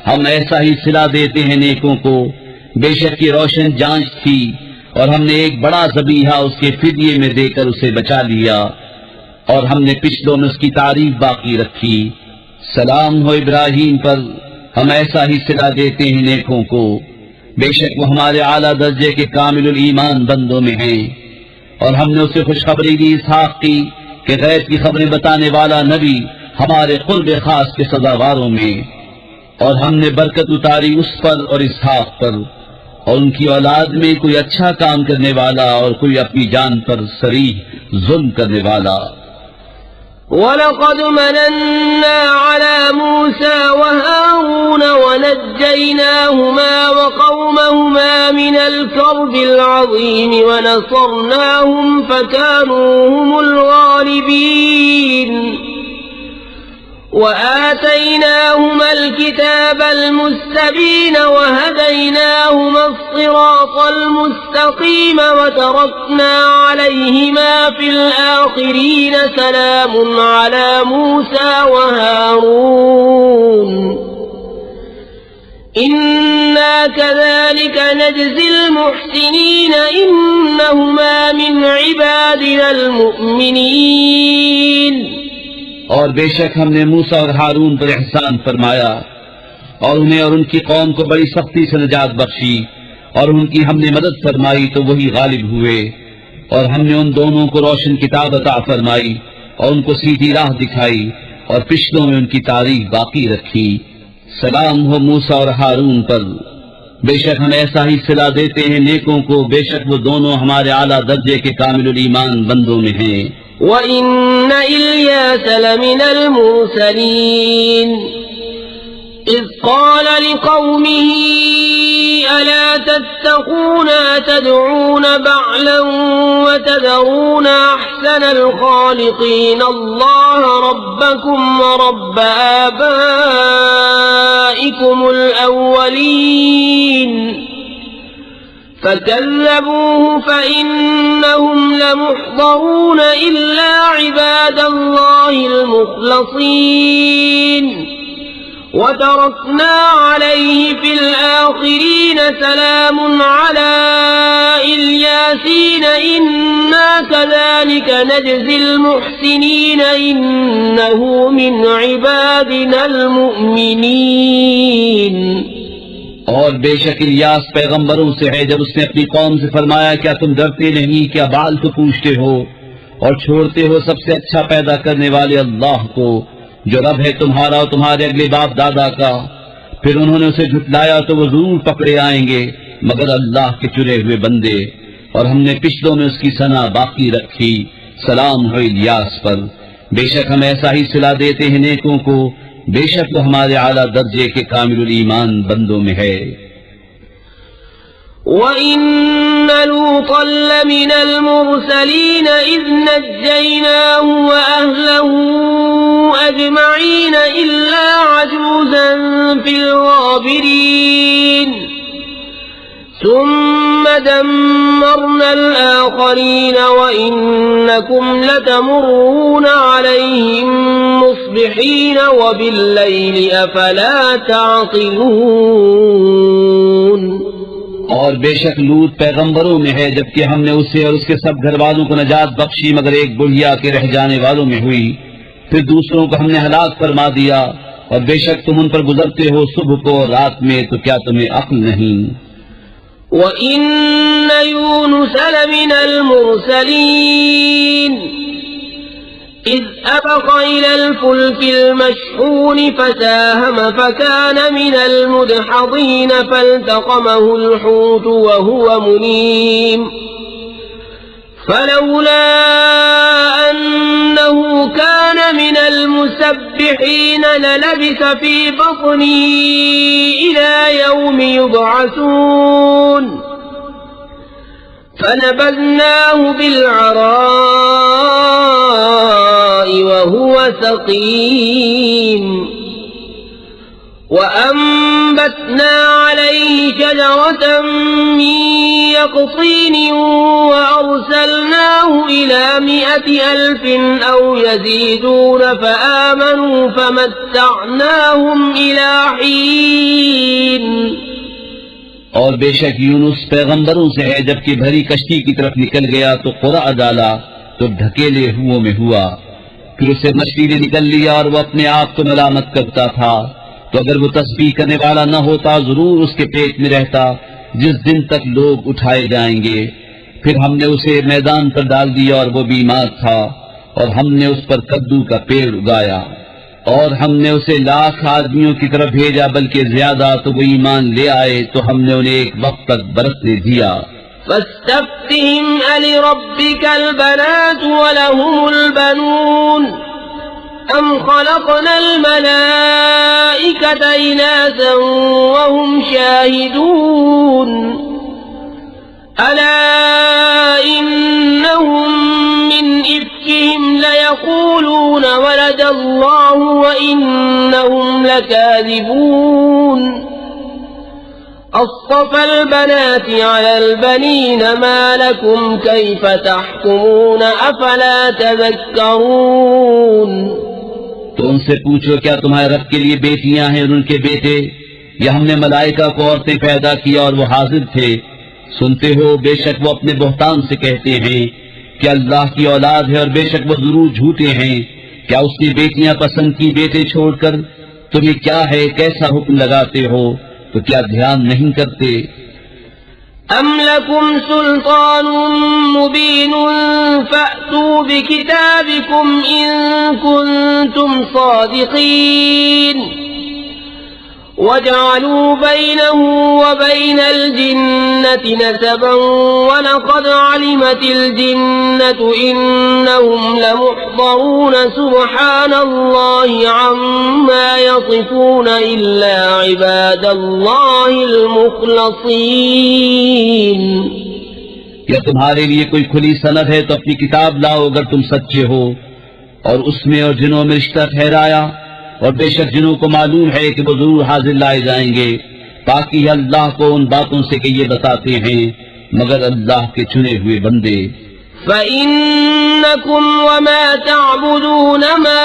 Speaker 1: हम ऐसा ही सिला देते हैं नेकों को। बेशक की रोशन जांच थी और हमने एक बड़ा ज़बीहा उसके फिदिये में देकर उसे बचा लिया और हमने पिछलों में उसकी तारीफ बाकी रखी। सलाम हो इब्राहिम पर, हम ऐसा ही सिला देते हैं नेकों को। बेशक वो हमारे आला दर्जे के कामिलुल ईमान बंदों में हैं। और हमने उसे खुशखबरी दी इसहाक की कि गैब की खबरें बताने वाला नबी हमारे कुर्ब खास के सदावारों में। और हमने बरकत उतारी उस पर और इसहाक पर और उनकी औलाद में कोई अच्छा काम करने वाला और कोई अपनी जान पर सरीह जुल्म करने वाला।
Speaker 2: वलक़द मनन्ना अला मूसा व हारून वनज्जयनाहुमा व क़ौमहुमा मिनल कर्बिल अज़ीम व नसरनाहुम फकानू हुमुल गालिबीन। وآتيناهما الكتاب المستبين وهديناهما الصراط المستقيم وتركنا عليهما في الآخرين سلام على موسى وهارون إنا كذلك نجزي المحسنين إنهما من عبادنا المؤمنين
Speaker 1: और बेशक हमने मूसा और हारून पर एहसान फरमाया और उन्हें और उनकी कौम को बड़ी सख्ती से निजात बख्शी और उनकी हमने मदद फरमाई तो वही गालिब हुए और हमने उन दोनों को रोशन किताब अता फरमाई और उनको सीधी राह दिखाई और पिछलों में उनकी तारीफ बाकी रखी। सलाम हो मूसा और हारून पर। बेशक हम ऐसा ही सिला देते हैं नेकों को, बेशक वो दोनों हमारे आला दर्जे के कामिलुल ईमान बंदों में हैं।
Speaker 2: وإن إلياس لمن المرسلين إذ قال لقومه ألا تتقون أتدعون بعلا وتذرون أحسن الخالقين الله ربكم ورب آبائكم الأولين فكذبوه فإنهم لمحضرون إلا عباد الله المخلصين وتركنا عليه في الآخرين سلام على الياسين إنا كذلك نجزي المحسنين إنه من عبادنا المؤمنين।
Speaker 1: और बेशक इलियास पैगंबरों से है जब उसने अपनी कौम से फरमाया क्या तुम डरते नहीं, क्या बाल तो पूछते हो और छोड़ते हो सबसे अच्छा पैदा करने वाले अल्लाह को जो रब है तुम्हारा और तुम्हारे अगले बाप दादा का। फिर उन्होंने उसे झुटलाया तो वो जरूर पकड़े आएंगे मगर अल्लाह के चुने हुए बंदे। और हमने पिछलों में उसकी सना बाकी रखी। सलाम हो इलियास पर। बेशक हम ऐसा ही सिला देते हैं नेकों को, बेशक वो हमारे आला दर्जे के कामिलुल ईमान बंदों में है।
Speaker 2: وَإِنَّ لُوطًا لَّمِنَ الْمُرْسَلِينَ إِذْ نَجَّيْنَاهُ وَأَهْلَهُ أَجْمَعِينَ إِلَّا عَجُوزًا فِي الْغَابِرِينَ ثُمَّ دَمَّرْنَا الْآخَرِينَ وَإِنَّكُمْ لَتَمُرُّونَ عَلَيْهِم مُّصْبِحِينَ وَبِاللَّيْلِ أَفَلَا تَعْقِلُونَ।
Speaker 1: और बेशक लूत पैगंबरों में है जबकि हमने उसे और उसके सब घर वालों को नजात बख्शी मगर एक बुढ़िया के रह जाने वालों में हुई। फिर दूसरों को हमने हलाक फरमा दिया और बेशक तुम उन पर गुजरते हो सुबह को और रात में, तो क्या तुम्हें अक्ल नहीं।
Speaker 2: وَإِنَّ يُونُسَ لَمِنَ الْمُرْسَلِينَ إِذْ أَبَقَ إِلَى الْفُلْكِ الْمَشْحُونِ فَسَاهَمَ فَكَانَ مِنَ الْمُدْحَضِينَ فَالْتَقَمَهُ الْحُوتُ وَهُوَ مُلِيمٌ فَلَوْلَا أَنَّهُ كَانَ مِنَ الْمُسَبِّحِينَ لَلَبِثَ فِي بَطْنِهِ إِلَى يَوْمِ يُبْعَثُونَ فَنَبَذْنَاهُ بِالْعَرَاءِ وَهُوَ سَقِيمٌ وَأَنبَتْنَا عَلَيْهِ شَجَرَةً مِّن يَقْطِينٍ وَأَرْسَلْنَاهُ إِلَى 100,000 أَوْ يَزِيدُونَ فَآمَنُوا فَمَتَّعْنَاهُمْ إِلَى حِينٍ।
Speaker 1: और बेशक यूनुस पैगंबरों से है जबकि भरी कश्ती की तरफ निकल गया तो कुरा डाला तो ढकेले हुओं में हुआ। फिर उसे मछली ने निकल लिया और वो अपने आप को मलामत करता था। तो अगर वो तस्बीह करने वाला न होता जरूर उसके पेट में रहता जिस दिन तक लोग उठाए जाएंगे। फिर हमने उसे मैदान पर डाल दिया और वो बीमार था और हमने उस पर कद्दू का पेड़ उगाया और हमने उसे 1,00,000 आदमियों की तरफ भेजा बल्कि ज्यादा, तो वो ईमान ले आए तो हमने उन्हें एक वक्त तक बरतने दिया।
Speaker 2: فاستفتهم ألربك البنات ولهم البنون أم خلقنا الملائكة إناثا وهم شاهدون ألا إنهم من إفكهم ليقولون ولد وعد الله وإنهم لكاذبون أصطفى البنات على البنين ما لكم كيف تحكمون أفلا تذكرون।
Speaker 1: तो उनसे पूछो क्या तुम्हारे रब के लिए बेटियां हैं और उनके बेटे, या हमने मलाइका को औरतें पैदा किया और वो हाजिर थे। सुनते हो बेशक वो अपने बोहतान से कहते हैं कि अल्लाह की औलाद है और बेशक वो जरूर झूठे हैं। क्या उसने बेटियां पसंद की बेटे छोड़कर? तुम्हें क्या है, कैसा हुक्म लगाते हो, तो क्या ध्यान नहीं करते?
Speaker 2: अम लकुम सुल्तानुम मुबीनुन फअतू बिकिताबिकुम इन कुंतुम सादिकीन वजअलू बैनहु व बैनल जिन्नति नसबन वलक़द अलिमतिल जिन्नतु इन्नहुम लमुहदरून सुब्हानल्लाहि अम्मा यसिफून इल्ला इबादल्लाहिल मुखलसीन।
Speaker 1: क्या तुम्हारे लिए कोई खुली सनद है तो अपनी किताब लाओ अगर तुम सच्चे हो। और उसमें और जिनों में रिश्ता ठहराया, और बेशक जिनों को मालूम है कि वो जरूर हाजिर लाए जाएंगे। ताकि अल्लाह को उन बातों से कि ये बताते हैं मगर अल्लाह के चुने हुए बंदे।
Speaker 2: फ़इन्नकुम वमा तअबुदून मा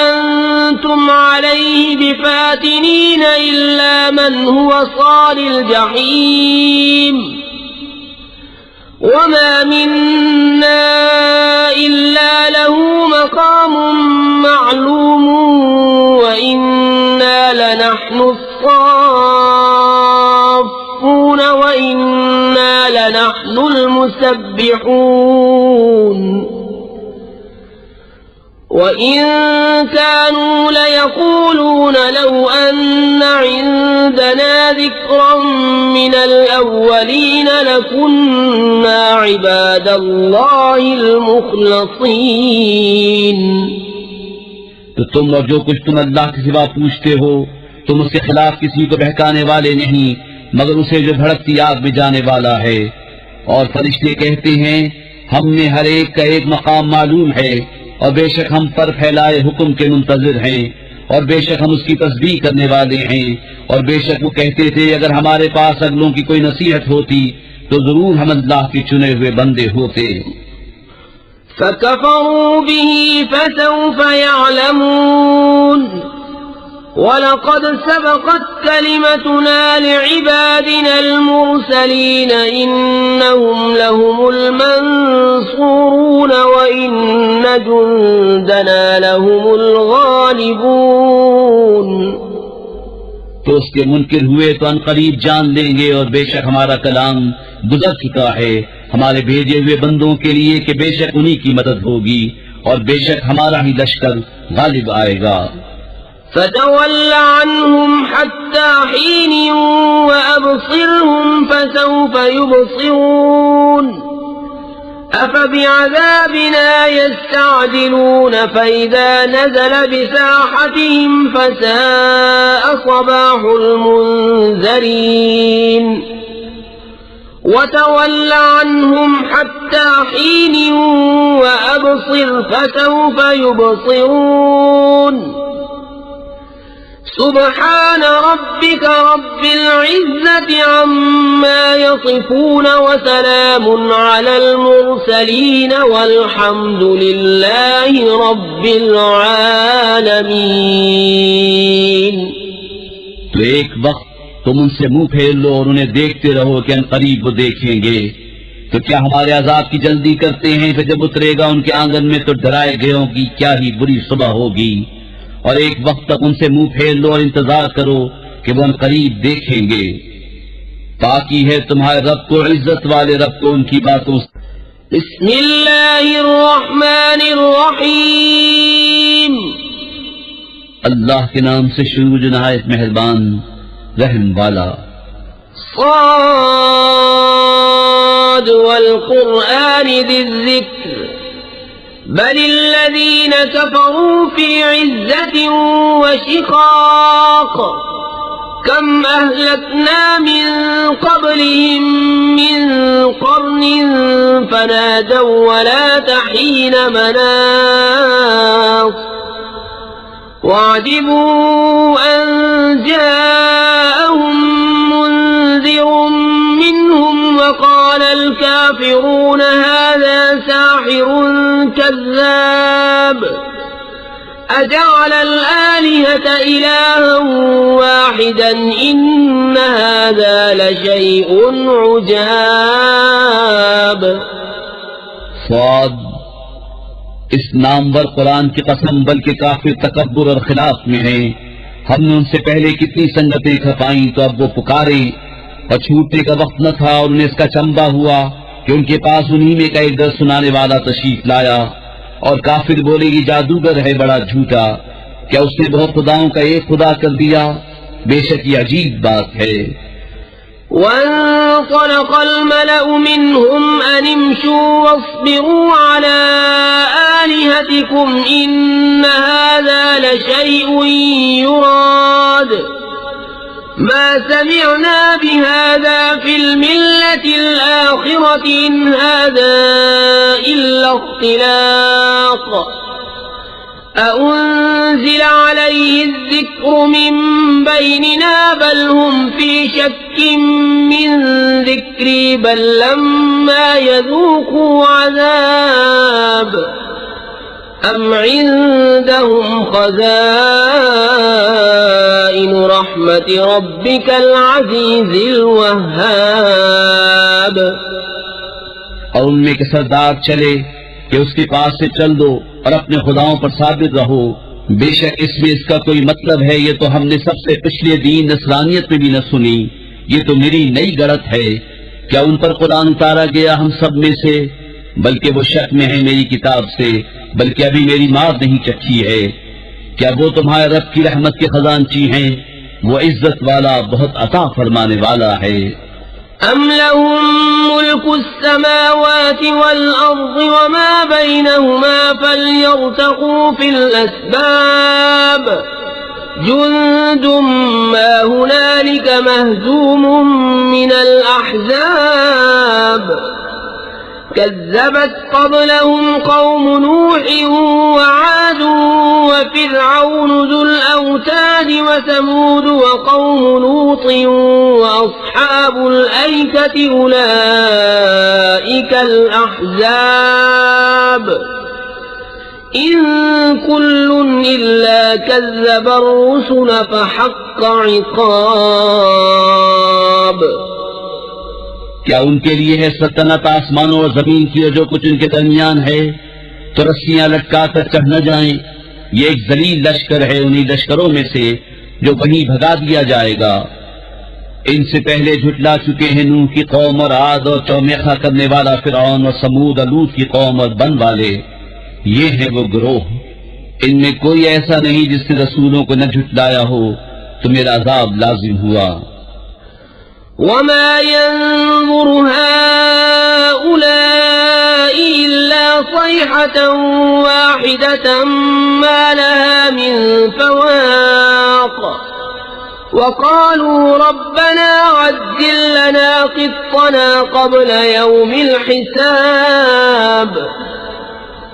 Speaker 2: अंतुम अलैहि बिफातिनीन इल्ला मन हुवा सालिल जहीम वमा मिन्ना इल्ला लहू मक़ामुम मअलूम व इन्ना लनहनु अस्साफ़ून व इन्ना लनहनुल मुसब्बिहून। وإن كانوا ليقولون لو أن عندنا ذكرا من الأولين لكنا عباد الله المخلصين।
Speaker 1: तो तुम और जो कुछ तुम अल्लाह के सिवा पूछते हो तुम उसके खिलाफ किसी को बहकाने वाले नहीं मगर उसे जो भड़कती आग में जाने वाला है। और फरिश्ते कहते हैं हमने हर एक का एक मकाम मालूम है और बेशक हम पर फैलाए हुक्म के मुंतजिर हैं और बेशक हम उसकी तस्बीह करने वाले हैं। और बेशक वो कहते थे अगर हमारे पास अगलों की कोई नसीहत होती तो जरूर हम अल्लाह के चुने हुए बंदे होते।
Speaker 2: फकफरू बिही फसौफ यअलमून वलक़द सबक़त कलिमतुना लिइबादिनल मुरसलीन इन्नहुम लहुमुल मंसूरून व इन्न जुंदना लहुमुल गालिबून।
Speaker 1: तो उसके मुनकिर हुए तो अनकरीब जान लेंगे और बेशक हमारा कलाम गुजर चुका है हमारे भेजे हुए बंदों के लिए कि बेशक उन्हीं की मदद होगी और बेशक हमारा ही लश्कर गालिब आएगा।
Speaker 2: فتول عنهم حتى حين وأبصرهم فسوف يبصرون أفبعذابنا يستعجلون فإذا نزل بساحتهم فساء صباح المنذرين وتول عنهم حتى حين وأبصر فسوف يبصرون سبحان ربك رب العزة عما يصفون وسلام على المرسلين والحمد لله رب العالمين।
Speaker 1: तो एक वक्त तुम उनसे मुंह फेर लो और उन्हें देखते रहो कि अनकरीब वो देखेंगे। तो क्या हमारे अजाब की जल्दी करते हैं फिर जब उतरेगा उनके आंगन में तो डराए गयों की क्या ही बुरी सुबह होगी। और एक वक्त तक उनसे मुंह फेर लो और इंतजार करो कि वो करीब देखेंगे। ताकि है तुम्हारे रब को इज्जत वाले रब को उनकी बातों से।
Speaker 2: बिस्मिल्लाहिर्रहमानिर्रहीम
Speaker 1: अल्लाह के नाम से शुरू जो नहायत मेहरबान रहम वाला।
Speaker 2: साद वल कुरआनि दिज़्ज़िक्र बल الذين كفروا في عزة وشقاق كم أهلكنا من قبلهم من قرن فنادوا ولا تحين مناص وعجبوا أن جاءهم منذر منهم وقال الكافرون هذا ساحر كذاب أجعل الآلهة إلها واحدا إن هذا لشيء عجاب।
Speaker 1: स्वाद इस नामवर कुरान की कसम, बल्कि काफिर तकब्बुर और खिलाफ में है। हमने उनसे पहले कितनी संगतें खपाई तो अब वो पुकारे और छूटने का वक्त न था और उन्हें इसका चंबा हुआ कि उनके पास उन्हीं में का एक दर्द सुनाने वाला तशरीफ लाया। और काफिर बोले ये जादूगर है बड़ा झूठा, क्या उसने बहुत खुदाओं का एक खुदा कर दिया? बेशक ये अजीब बात है।
Speaker 2: وانطلق الملأ منهم أن امشوا واصبروا على آلهتكم إن هذا لشيء يراد ما سمعنا بهذا في الملة الآخرة إن هذا إلا اختلاق أأنزل عليه الذكر من بيننا بل هم في شك من ذكري بل لما يذوقوا عذاب أم عندهم خزائن رحمة ربك العزيز الوهاب।
Speaker 1: और उनमें के सरदार चले कि उसके पास से चल दो और अपने खुदाओं पर साबित रहो, बेशक इसमें इसका कोई मतलब है, ये तो हमने सबसे पिछले दीन नसरानियत में भी न सुनी, ये तो मेरी नई गलत है। क्या उन पर कुरान उतारा गया हम सब में से? बल्कि वो शक में है मेरी किताब से, बल्कि अभी मेरी मार नहीं चखी है। क्या वो तुम्हारे रब की रहमत के खजानची हैं? वो इज्जत वाला बहुत अता फरमाने वाला है।
Speaker 2: أم لهم ملك السماوات والأرض وما بينهما فليرتقوا في الأسباب جند ما هنالك مهزوم من الأحزاب كذبت قبلهم قوم نوح وعاد وفرعون ذو الأوتاد وثمود وقوم لوط وأصحاب الأيكة أولئك الأحزاب إن كل إلا كذب الرسل فحق عقاب।
Speaker 1: क्या उनके लिए है सल्तनत आसमानों और जमीन की और जो कुछ उनके दरमियान है? तो रस्सियां लटका कर चढ़ न जाएं। ये एक जलील लश्कर है उन्हीं लश्करों में से जो वहीं भगा दिया जाएगा। इनसे पहले झुटला चुके हैं नूह की कौम और आद और चौमेखा करने वाला फिरौन और समूद लूत की कौम और बन वाले। ये है वो गिरोह, इनमें कोई ऐसा नहीं जिसने रसूलों को न झुटलाया हो तो मेरा अजाब लाजिम हुआ।
Speaker 2: وما ينظر هؤلاء إلا صيحة واحدة ما لها من فواق وقالوا ربنا عجل لنا قطنا قبل يوم الحساب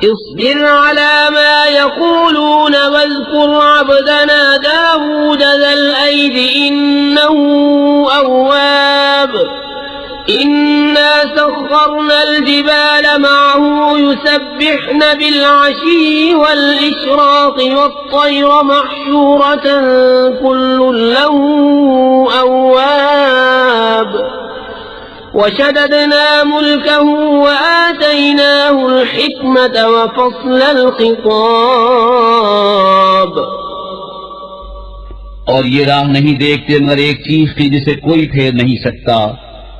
Speaker 2: اصبر على ما يقولون واذكر عبدنا داود ذا الأيد إنه أواب إنا سخرنا الجبال معه يسبحن بالعشي والإشراق والطير محشورة كل له أواب وشددنا ملكه وآتيناه الحكمة وفصل الخطاب।
Speaker 1: और ये राह नहीं देखते मगर एक चीज की जिसे कोई फेर नहीं सकता,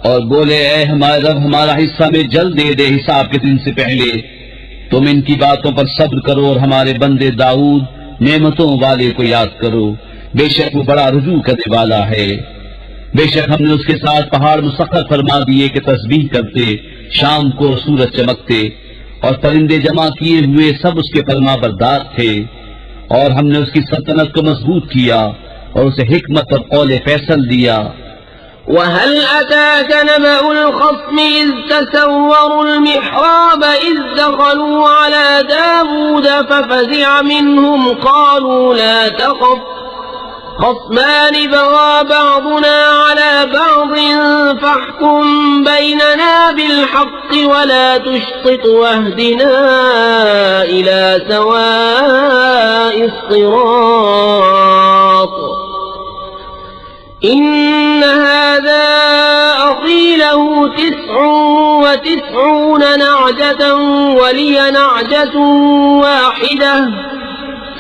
Speaker 1: और बोले ऐ हमारे रब हमारा हिस्सा में जल्द दे दे हिसाब के दिन से पहले। तुम इनकी बातों पर सब्र करो और हमारे बंदे दाऊद नेमतों वाले को याद करो, बेशक वो बड़ा रुजू करने वाला है। बेशक हमने उसके साथ पहाड़ मुसख्खर फरमा दिए कि तस्बीह करते, शाम को सूरज चमकते, और परिंदे जमा किए हुए सब उसके फरमाबरदार थे। और हमने उसकी सल्तनत को मजबूत किया और उसे हिकमत और कौल फैसल दिया।
Speaker 2: وهل أتاك نبأ الخصم إذ تسوروا المحراب إذ دخلوا على داود ففزع منهم قالوا لا تخف خصمان بغى بعضنا على بعض فاحكم بيننا بالحق ولا تشطط واهدنا إلى سواء الصراط إن هذا أخي له 99 نعجة ولي نعجة واحدة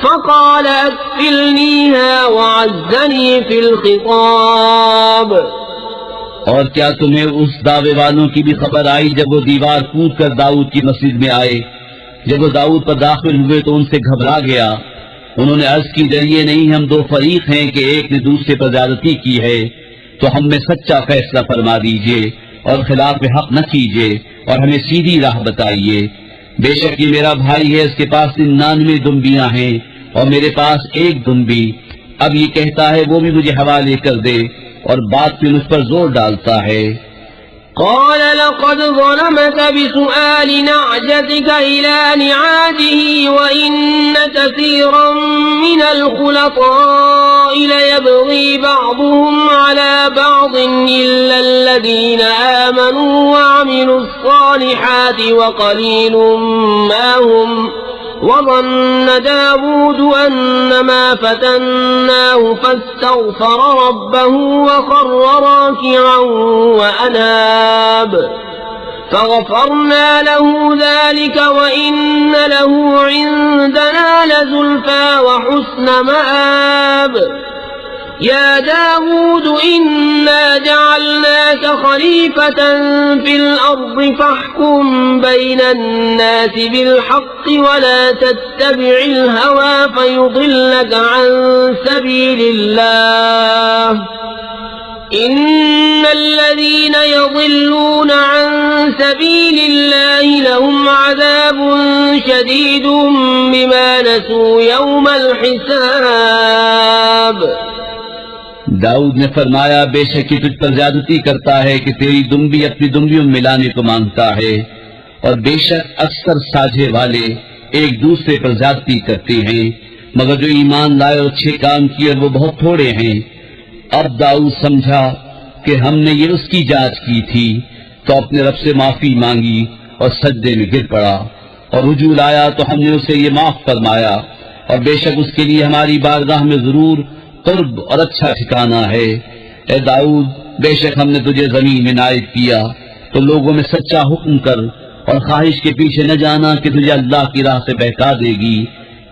Speaker 2: فقال أكفلنيها وعزني في الخطاب।
Speaker 1: और क्या तुम्हें उस दावे वालों की भी खबर आई जब वो दीवार कूद कर दाऊद की मस्जिद में आए? जब वो दाऊद पर दाखिल हुए तो उनसे घबरा गया। उन्होंने अर्ज की, जरिए नहीं, हम दो फरीक हैं कि एक ने दूसरे पर ज्यादती की है, तो हम में सच्चा फैसला फरमा दीजिए और खिलाफ हक न कीजिए और हमें सीधी राह बताइए। बेशक ये मेरा भाई है, इसके पास 99 दुम्बियां हैं और मेरे पास एक दुम्बी। अब ये कहता है वो भी मुझे हवाले कर दे और बात पे मुझ पर जोर डालता है।
Speaker 2: قال لقد ظلمك بسؤال نعجتك إلى نعاجه وإن كثيرا من الخلطاء ليبغي بعضهم على بعض إلا الذين آمنوا وعملوا الصالحات وقليل ما هم وظن داود أنما فتناه فاستغفر ربه وخر راكعا وأناب فغفرنا له ذلك وإن له عندنا لزلفى وحسن مآب يا داود إنا جعلناك خليفة في الأرض فاحكم بين الناس بالحق ولا تتبع الهوى فيضلك عن سبيل الله إن الذين يضلون عن سبيل الله لهم عذاب شديد بما نسوا يوم الحساب।
Speaker 1: दाऊद ने फरमाया, बेशक ही तुझ पर ज्यादती करता है कि तेरी दुम्बी अपनी दुम्बियों में मिलाने को मांगता है और बेशक अक्सर साझे वाले एक दूसरे पर ज्यादती करते हैं, मगर जो ईमान लाए और अच्छे काम किए वो बहुत थोड़े हैं। अब दाऊद समझा कि हमने ये उसकी जांच की थी, तो अपने रब से माफी मांगी और सजदे में गिर पड़ा और रुजू लाया तो हमने उसे ये माफ फरमाया और बेशक उसके लिए हमारी बारगाह में जरूर कुर्ब और अच्छा ठिकाना है। ए दाऊद, बेशक हमने तुझे जमीन में नायब किया, तो लोगों में सच्चा हुक्म कर और ख्वाहिश के पीछे न जाना कि तुझे अल्लाह की राह से बहका देगी।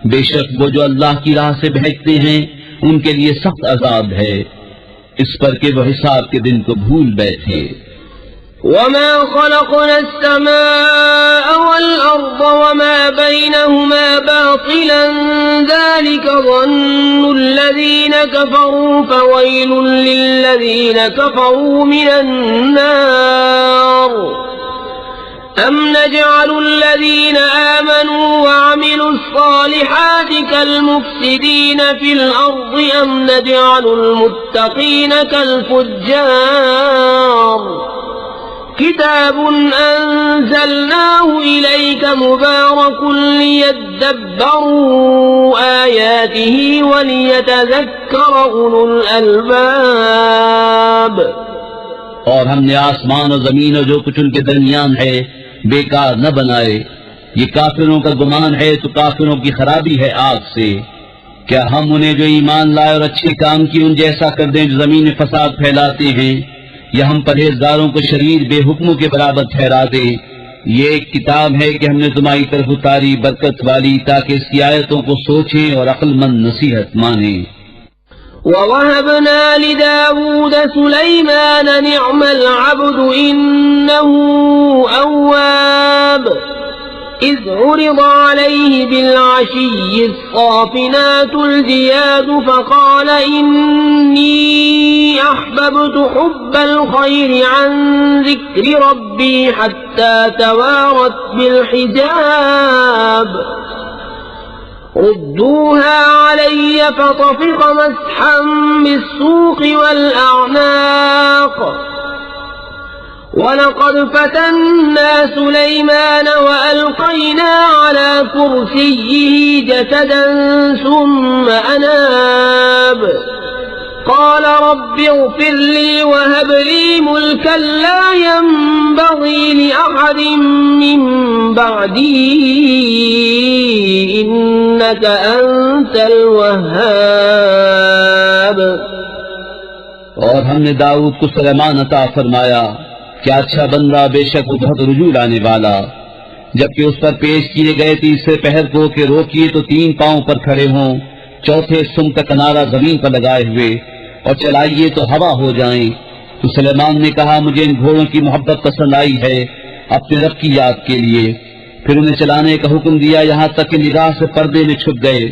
Speaker 1: बेशक वो जो अल्लाह की राह से बहकते हैं उनके लिए सख्त अजाब है, इस पर के वो हिसाब के दिन को भूल बैठे।
Speaker 2: وما خلقنا السماء والأرض وما بينهما باطلا ذلك ظن الذين كفروا فويل للذين كفروا من النار أم نجعل الذين آمنوا وعملوا الصالحات كالمفسدين في الأرض أم نجعل المتقين كالفجار كتاب أنزلناه إليك مبارك ليدبروا آياته وليتذكر أولو الألباب।
Speaker 1: और हमने आसमान और जमीन और जो कुछ उनके दरमियान है बेकार न बनाए। ये काफिरों का गुमान है तो काफिरों की खराबी है आग से। क्या हम उन्हें जो ईमान लाए और अच्छे काम किए उन जैसा कर दें जो जमीन में फसाद फैलाते हैं, या हम परहेजगारों को शरीर बेहुक्मों के बराबर ठहरा दें? ये एक किताब है कि हमने तुम्हारी तरफ उतारी बरकत वाली, ताकि इसकी आयतों को सोचें और अक्लमंद नसीहत माने।
Speaker 2: ووهبنا لداود سليمان نعم العبد إنه أواب إذ عرض عليه بالعشي الصافنات الجياد فقال إني أحببت حب الخير عن ذكر ربي حتى توارت بالحجاب ردوها علي فطفق مسحا بالسوق والأعناق ولقد فتنا سليمان وألقينا على كرسيه جسدا ثم أناب قال رب اغفر لي وهب لي ملكا لا ينبغي لأحد من بعدي إنك أنت الوهاب।
Speaker 1: और हमने दाऊद को सुलेमान अता फरमाया, क्या अच्छा बंदा, बेशक वो बहुत रुजू लाने वाला। जबकि उस पर पेश किए गए तीसरे पहर को के रोकिए तो 3 पांव पर खड़े हों, चौथे सुम का किनारा जमीन पर लगाए हुए, और चलाइए तो हवा हो जाएं। तो सुलेमान ने कहा, मुझे इन घोड़ों की मोहब्बत पसंद आई है अपने रब की याद के लिए। फिर उन्हें चलाने का हुक्म दिया यहाँ तक कि निगाह से पर्दे में छुप गए।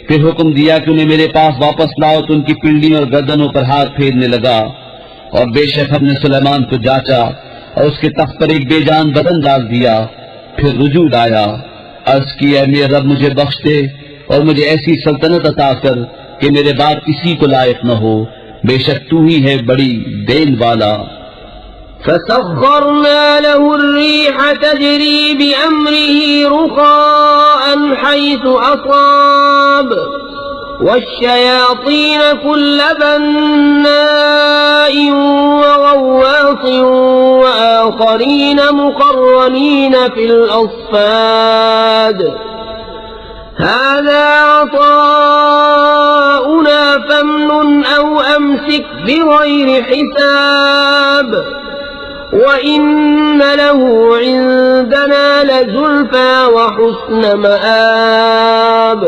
Speaker 1: फिर हुक्म दिया कि उन्हें मेरे पास वापस लाओ, तो उनकी पिंडी और गर्दनों पर हाथ फेरने लगा। और बेशक हमने सुलेमान को जांचा और उसके तख्त पर एक बेजान बदन डाल दिया। फिर रुजू लाया, अर्ज की, ऐ मेरे रब मुझे बख्श दे और मुझे ऐसी सल्तनत अता कर कि मेरे बाद किसी को लायक न हो, बेशक तू ही है बड़ी देन वाला।
Speaker 2: فسخرنا له الريح تجري بأمره رخاء حيث أصاب والشياطين كل بناء وغواص وآخرين مقرنين في الأصفاد هذا عطاؤنا فامنن أو أمسك بغير حساب وإن له عندنا لزلفى وحسن مآب।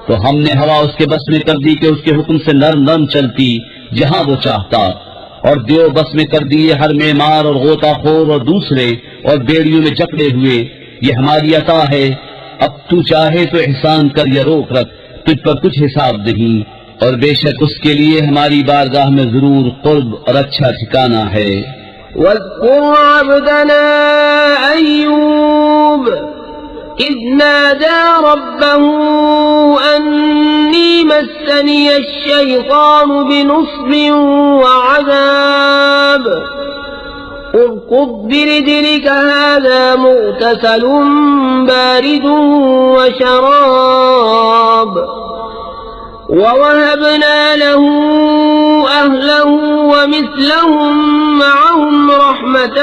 Speaker 1: तो हमने हवा उसके बस में कर दी कि उसके हुक्म से नरम नरम चलती जहां वो चाहता, और देव बस में कर दिए हर मेमार और गोताखोर और दूसरे और बेड़ियों में जकड़े हुए। ये हमारी अता है, अब तू चाहे तो एहसान कर या रोक रख, तुझ पर कुछ हिसाब नहीं, और बेशक उसके लिए हमारी बारगाह में जरूर कुर्ब और अच्छा ठिकाना है।
Speaker 2: واذكر عبدنا أيوب إذ نادى ربه أني مسني الشيطان بنصب وعذاب اركض برجلك هذا مغتسل بارد وشراب ووهبنا له أهله ومثلهم معهم رحمة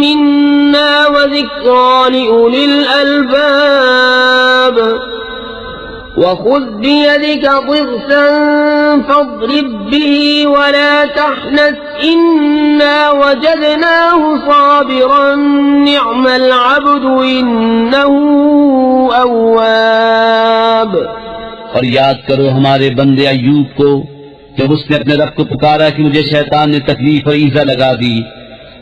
Speaker 2: منا وذكرى لأولي الألباب وخذ بيدك ضغثا فاضرب به ولا تحنث إنا وجدناه صابرا نعم العبد إنه أواب।
Speaker 1: और याद करो हमारे बंदे अय्यूब को, जब उसने अपने रब को पुकारा कि मुझे शैतान ने तकलीफ और ईजा लगा दी।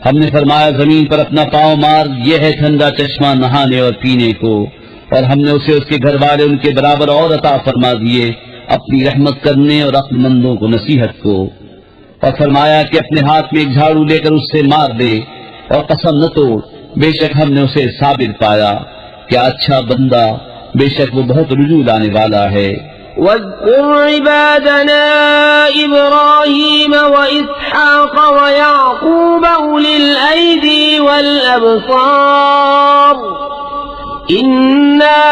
Speaker 1: हमने फरमाया, जमीन पर अपना पांव मार, यह है ठंडा चश्मा नहाने और पीने को। और हमने उसे उसके घर वाले उनके बराबर और अता फरमा दिए, अपनी रहमत करने और अक्लमंदों को नसीहत को। और फरमाया कि अपने हाथ में एक झाड़ू लेकर उससे मार दे और कसम न तोड़, बेशक हमने उसे साबिर पाया। क्या अच्छा बंदा, बेशक वो बहुत रुजू लाने वाला है।
Speaker 2: واذكر عبادنا إبراهيم وإسحاق ويعقوب أولي الأيدي والأبصار إنا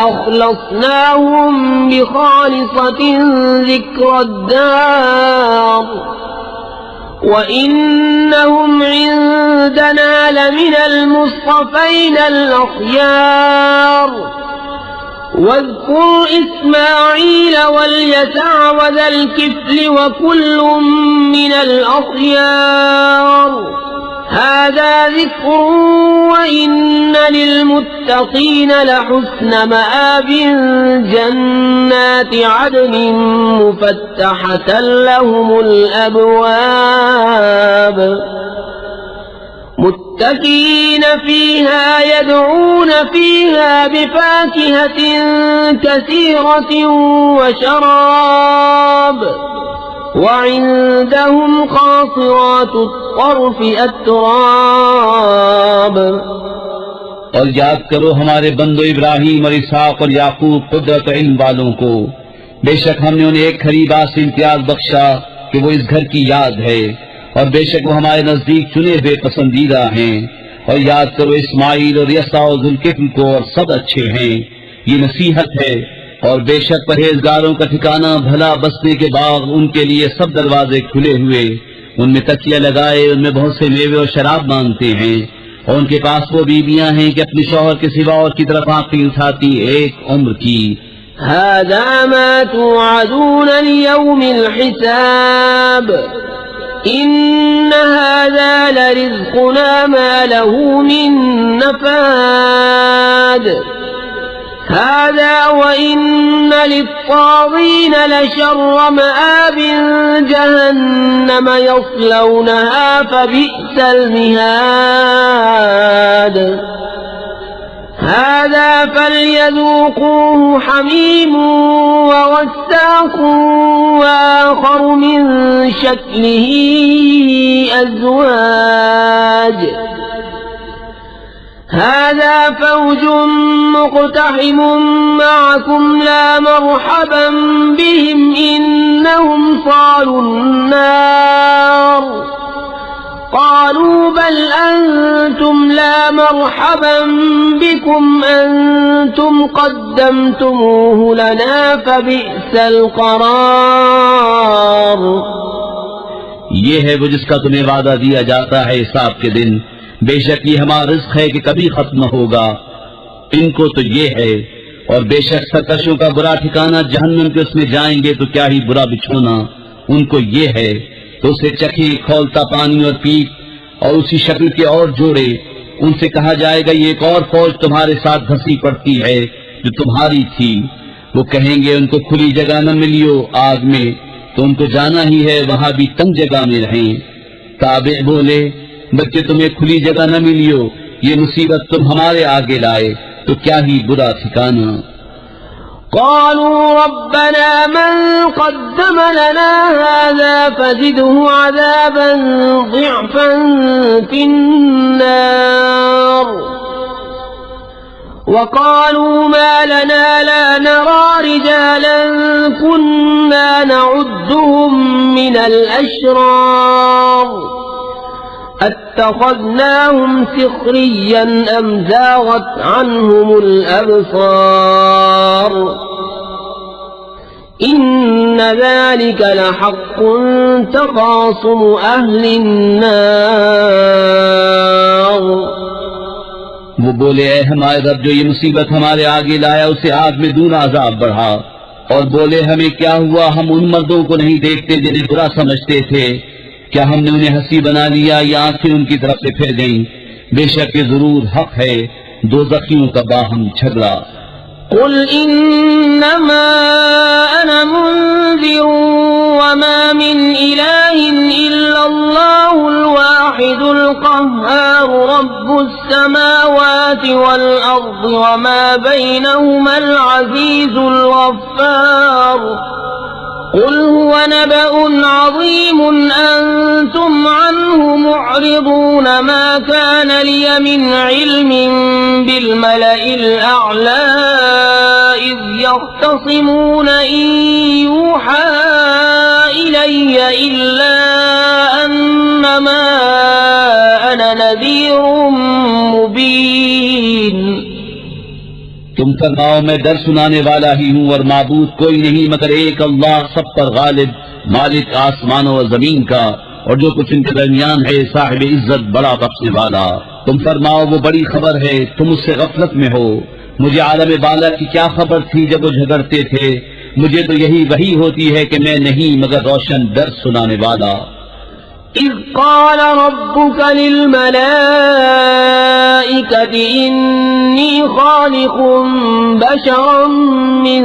Speaker 2: أخلصناهم بخالصة ذكر الدار وإنهم عندنا لمن المصطفين الأخيار واذكر إسماعيل واليسع وذا الكفل وكل من الأخيار هذا ذكر وإن للمتقين لحسن مآب جنات عدن مفتحة لهم الأبواب متكئين فيها يدعون فيها بفاكهة كثيرة وشراب وعندهم قاصرات الطرف أتراب।
Speaker 1: और याद करो हमारे बंदो इब्राहिम और इसहाक और याकूब कुदरत इल्म वालों को। बेशक हमने उन्हें एक खरी बात से इम्तियाज बख्शा कि वो इस घर की याद है, और बेशक वो हमारे नजदीक चुने हुए पसंदीदा हैं। और याद करो इस्माइल और यसा और जुल्किफ्ल को, और सब अच्छे हैं। ये नसीहत है। और बेशक परहेजगारों का ठिकाना भला, बसने के बाद उनके लिए सब दरवाजे खुले हुए, उनमें तकिया लगाए, उनमें बहुत से मेवे और शराब मांगते हैं। और उनके पास वो बीबियां हैं कि अपने शौहर के सिवा और की तरफ आंखें उठाती एक उम्र की।
Speaker 2: هذا ما توعدون ليوم الحساب إن هذا لرزقنا ما له من نفاد هذا وإن للطاغين لشر مآب جهنم يصلونها فبئس المهاد هذا فليذوقوه حميم وغساق وآخر من شكله أزواج هذا فوج مقتحم معكم لا مرحبا بهم إنهم صالوا النار قالوا بل أنتم لا مرحبا بكم أنتم قدمتموه لنا فبئس القرار।
Speaker 1: ये है वो जिसका तुम्हें वादा दिया जाता है हिसाब के दिन। बेशक ये हमारा रिज़्क़ है कि कभी खत्म न होगा। इनको तो ये है। और बेशक सरकशों का बुरा ठिकाना जहन्नम के, उसमें जाएंगे तो क्या ही बुरा बिछोना उनको ये है। तो उसे चखे खौलता पानी और पीप, और उसी शक्ल के और जोड़े। उनसे कहा जाएगा ये एक और फौज तुम्हारे साथ धंसी पड़ती है जो तुम्हारी थी। वो कहेंगे उनको खुली जगह न मिलियो आग में, तो उनको जाना ही है वहां भी तंग जगह में रहें। ताबे बोले बच्चे तुम्हें खुली जगह न मिलियो, ये मुसीबत तुम हमारे आगे लाए तो क्या ही बुरा ठिकाना।
Speaker 2: قالوا ربنا من قدم لنا هذا فزده عذابا ضعفا في النار وقالوا ما لنا لا نرى رجالا كنا نعدهم من الأشرار اتخذناهم سخريا أم زاغت عنهم الأبصار إن ذلك لحق تخاصم أهل النار।
Speaker 1: वो बोले ऐ हमारे रब जो ये मुसीबत हमारे आगे लाया उसे आग में दूना अजाब बढ़ा। और बोले हमें क्या हुआ, हम उन मर्दों को नहीं देखते जिन्हें बुरा समझते थे। क्या हमने उन्हें हंसी बना लिया या आंखें उनकी तरफ से फिर गईं। बेशक ये जरूर हक है दोज़खियों का बाहम झगड़ा।
Speaker 2: قل إنما أنا منذر وما من إله إلا الله الواحد القهار رب السماوات والأرض وما بينهما العزيز الغفار قل هو نبأ عظيم أنتم عنه معرضون ما كان لي من علم بالملأ الأعلى إذ يختصمون إن يوحى إلي إلا أنما أنا نذير مبين।
Speaker 1: तुम फरमाओ मैं डर सुनाने वाला ही हूँ और माबूद कोई नहीं मगर एक अल्लाह सब पर गालिब, मालिक आसमानों और जमीन का और जो कुछ इनके दरमियान है, साहिब इज्जत बड़ा बख्शने वाला। तुम फरमाओ वो बड़ी खबर है, तुम उससे गफलत में हो। मुझे आलम बाला की क्या खबर थी जब वो झगड़ते थे। मुझे तो यही वही होती है कि मैं नहीं मगर रोशन डर सुनाने वाला।
Speaker 2: إذ قال ربك للملائكة إني خالق بشرا من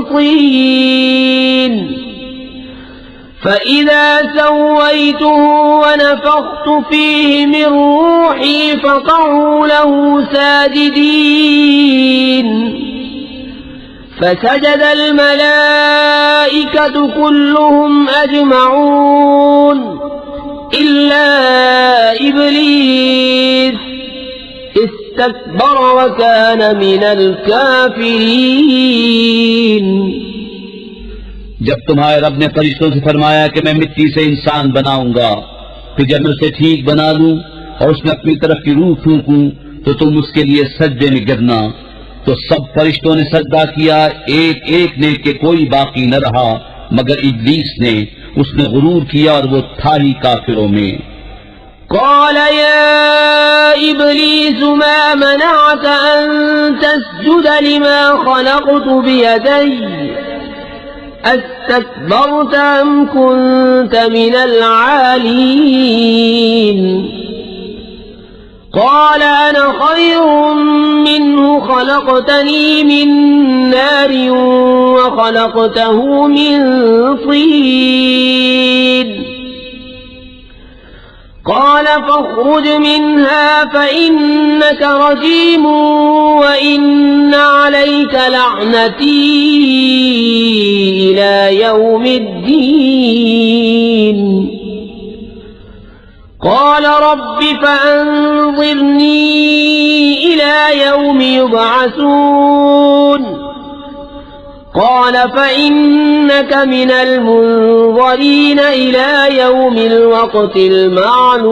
Speaker 2: طين فإذا سويته ونفخت فيه من روحي فقعوا له ساجدين فسجد الملائكة كلهم أجمعون إلا إبليس इस्तकबर व कान मिनल काफिरीन।
Speaker 1: जब तुम्हारे रब ने फरिश्तों से फरमाया कि मैं मिट्टी से इंसान बनाऊंगा, फिर जब मैं उसे ठीक बना लूं और उसमें अपनी तरफ की रूह फूंकूं तो तुम उसके लिए सजदे में गिरना, तो सब फरिश्तों ने सजदा किया, एक एक ने के कोई बाकी न रहा मगर इब्लीस ने। उसने गुरूर किया और वो था ही काफिरों में।
Speaker 2: क़ाल या इब्लीस मा मनअक अन तस्जुद लिमा ख़लक़तु बियदैया अस्तकबरत अम कुन्त मिनल आलीन। क़ाल अना ख़ैरुम मिन्हु ख़लक़तनी मिन नारिन व ख़लक़तहु मिन तीन। क़ाल फ़ख़्रुज मिन्हा फ़इन्नक रजीम व इन्न अलैक लअनती इला यौमिद्दीन। क़ाल रब्बि फ़अन्ज़िरनी इला यौमि युबअसून। क़ाल फ़इन्नक मिनल मुन्ज़रीन इला यौमिल वक़्तिल मालूम।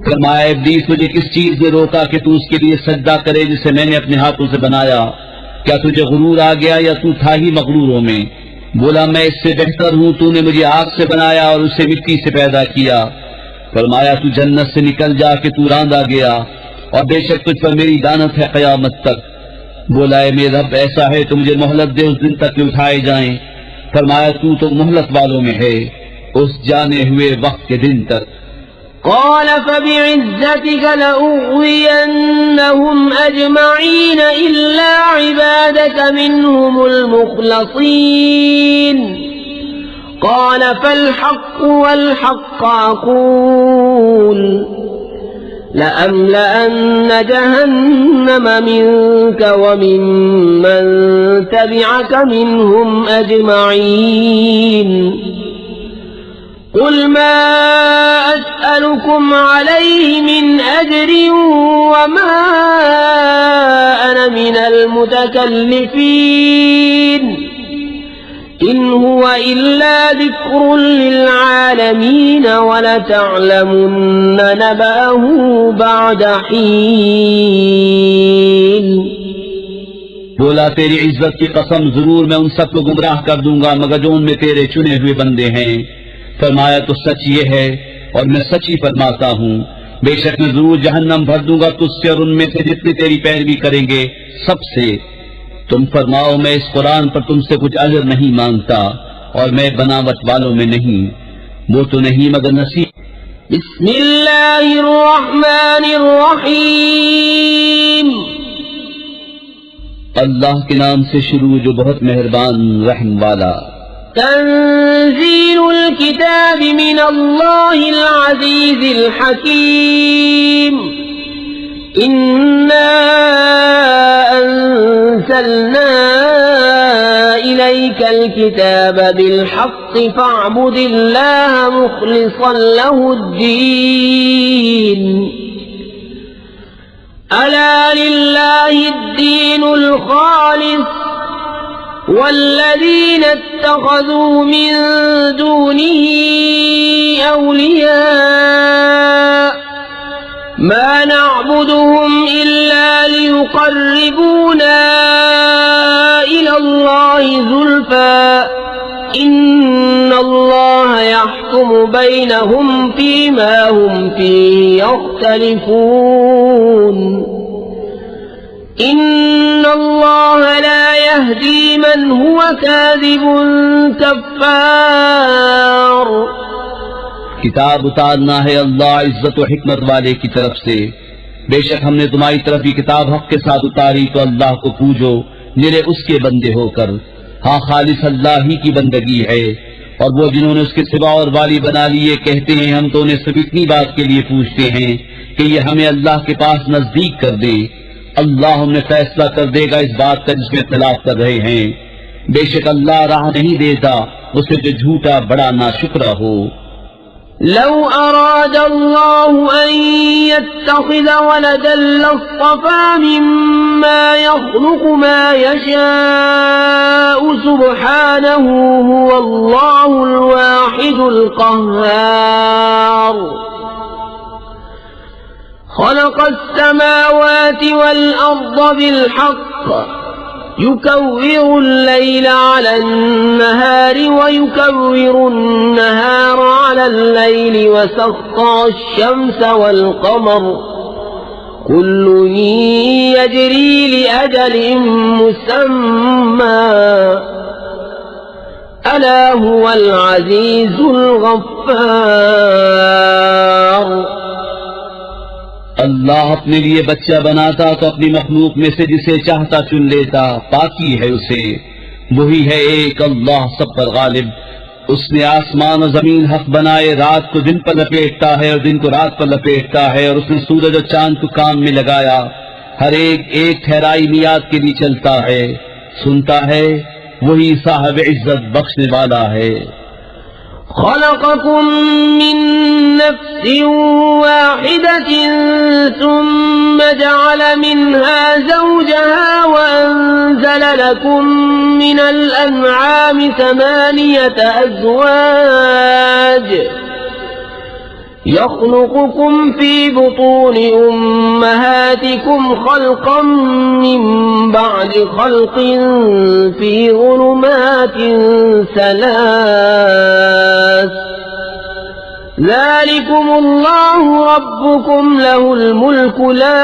Speaker 1: फरमाया इब्लीस तुझे किस चीज ने रोका कि तू उसके लिए सजदा करे जिसे मैंने अपने हाथों से बनाया? क्या तुझे गुरूर आ गया या तू था ही मगरूरों में? बोला मैं इससे बेहतर हूँ, तूने मुझे आग से बनाया और उसे मिट्टी से पैदा किया। फरमाया तू जन्नत से निकल जा कि तू रांदा गया और बेशक तुझ पर मेरी दानत है क़यामत तक। बोला है मेरे रब ऐसा है तो मुझे मोहलत दे उस दिन तक कि उठाए जाएं। फरमाया तू तो मोहलत वालों में है उस जाने हुए वक्त के दिन तक।
Speaker 2: क़ाल फ़बिइज़्ज़तिक लअग़वियन्नहुम अजमईन इल्ला इबादक मिन्हुमुल मुख़लसीन। क़ाल फ़ल हक़्क़ु अक़ूल लअमलअन्न जहन्नम मिन्क व मिम्मन तबिअक मिन्हुम अजमईन। क़ुल मा अस्अलुकुम अलैहि मिन अज्रिन व मा अना मिनल मुतकल्लिफ़ीन। इन हुवा इल्ला ज़िक्रुन लिल आलमीन व लतअलमुन्न नबअहु बअद हीन।
Speaker 1: बोला तेरी इज्जत की कसम जरूर मैं उन सबको गुमराह कर दूंगा मगर जो उनमें तेरे चुने हुए बंदे हैं। फरमाया तो सच ये है और मैं सच ही फरमाता हूँ, बेशक मैं जरूर जहन्नम भर दूंगा तुझसे और उनमें से जितने तेरी पैरवी करेंगे सबसे। तुम फरमाओ मैं इस कुरान पर तुमसे कुछ अजर नहीं मांगता और मैं बनावट वालों में नहीं, वो तो नहीं मगर नसीब।
Speaker 2: बिस्मिल्लाहिर्रहमानिर्रहीम।
Speaker 1: अल्लाह के नाम से शुरू जो बहुत मेहरबान रहम वाला।
Speaker 2: तंज़ीलुल किताबि मिनल्लाहिल अज़ीज़िल हकीम। इन्ना अंज़लना इलैकल किताब बिल हक़्क़ि फ़अब्दिल्लाह मुख़लिसन लहुद्दीन। अला लिल्लाहिद्दीनुल ख़ालिस वल्लज़ीना इत्तख़ज़ू मिन दूनिही औलिया मा नअबुदुहुम इल्ला लियुक़र्रिबूना इलल्लाहि ज़ुल्फ़ा इन्नल्लाह यहकुमु बैनहुम फ़ीमा हुम फ़ीहि यख्तलिफ़ून। इन्नल्लाह ला यहदी मन हुवा काज़िबुन कफ़्फ़ार।
Speaker 1: किताब उतारना है अल्लाह इज्जत और हिकमत वाले की तरफ से। बेशक हमने तुम्हारी तरफ ये किताब हक के साथ उतारी तो अल्लाह को पूजो निरे उसके बंदे होकर। हाँ खालिस अल्लाह ही की बंदगी है और वो जिन्होंने उसके सिवा और वाली बना लिए कहते हैं हम तो उन्हें सिर्फ इतनी बात के लिए पूछते हैं कि ये हमें अल्लाह के पास नजदीक कर दे। अल्लाह उन्हें फैसला कर देगा इस बात का जिसमें इख्तिलाफ कर रहे हैं। बेशक अल्लाह राह नहीं देता उसे जो झूठा बड़ा नाशुक्र हो।
Speaker 2: لو أراد الله أن يتخذ ولدا لاصطفى مما يخلق ما يشاء سبحانه هو الله الواحد القهار خلق السماوات والأرض بالحق يكور الليل على النهار ويكور النهار على الليل وسخر الشمس والقمر كل يجري لأجل مسمى ألا هو العزيز الغفار
Speaker 1: अल्लाह अपने लिए बच्चा बनाता तो अपनी मखलूक में से जिसे चाहता चुन लेता, पाकी है उसे, वही है एक अल्लाह सब पर गालिब। उसने आसमान और जमीन हक बनाए, रात को दिन पर लपेटता है और दिन को रात पर लपेटता है, और उसने सूरज और चांद को काम में लगाया, हर एक ठहराई मियाद के लिए चलता है, सुनता है, वही साहिब इज्जत बख्शने वाला है।
Speaker 2: خلقكم من نفس واحدة ثم جعل منها زوجها وأنزل لكم من الأنعام 8 أزواج يخلقكم في بطون أمهاتكم خلقا من بعد خلق في ظلمات 3 ذلكم الله ربكم له الملك لا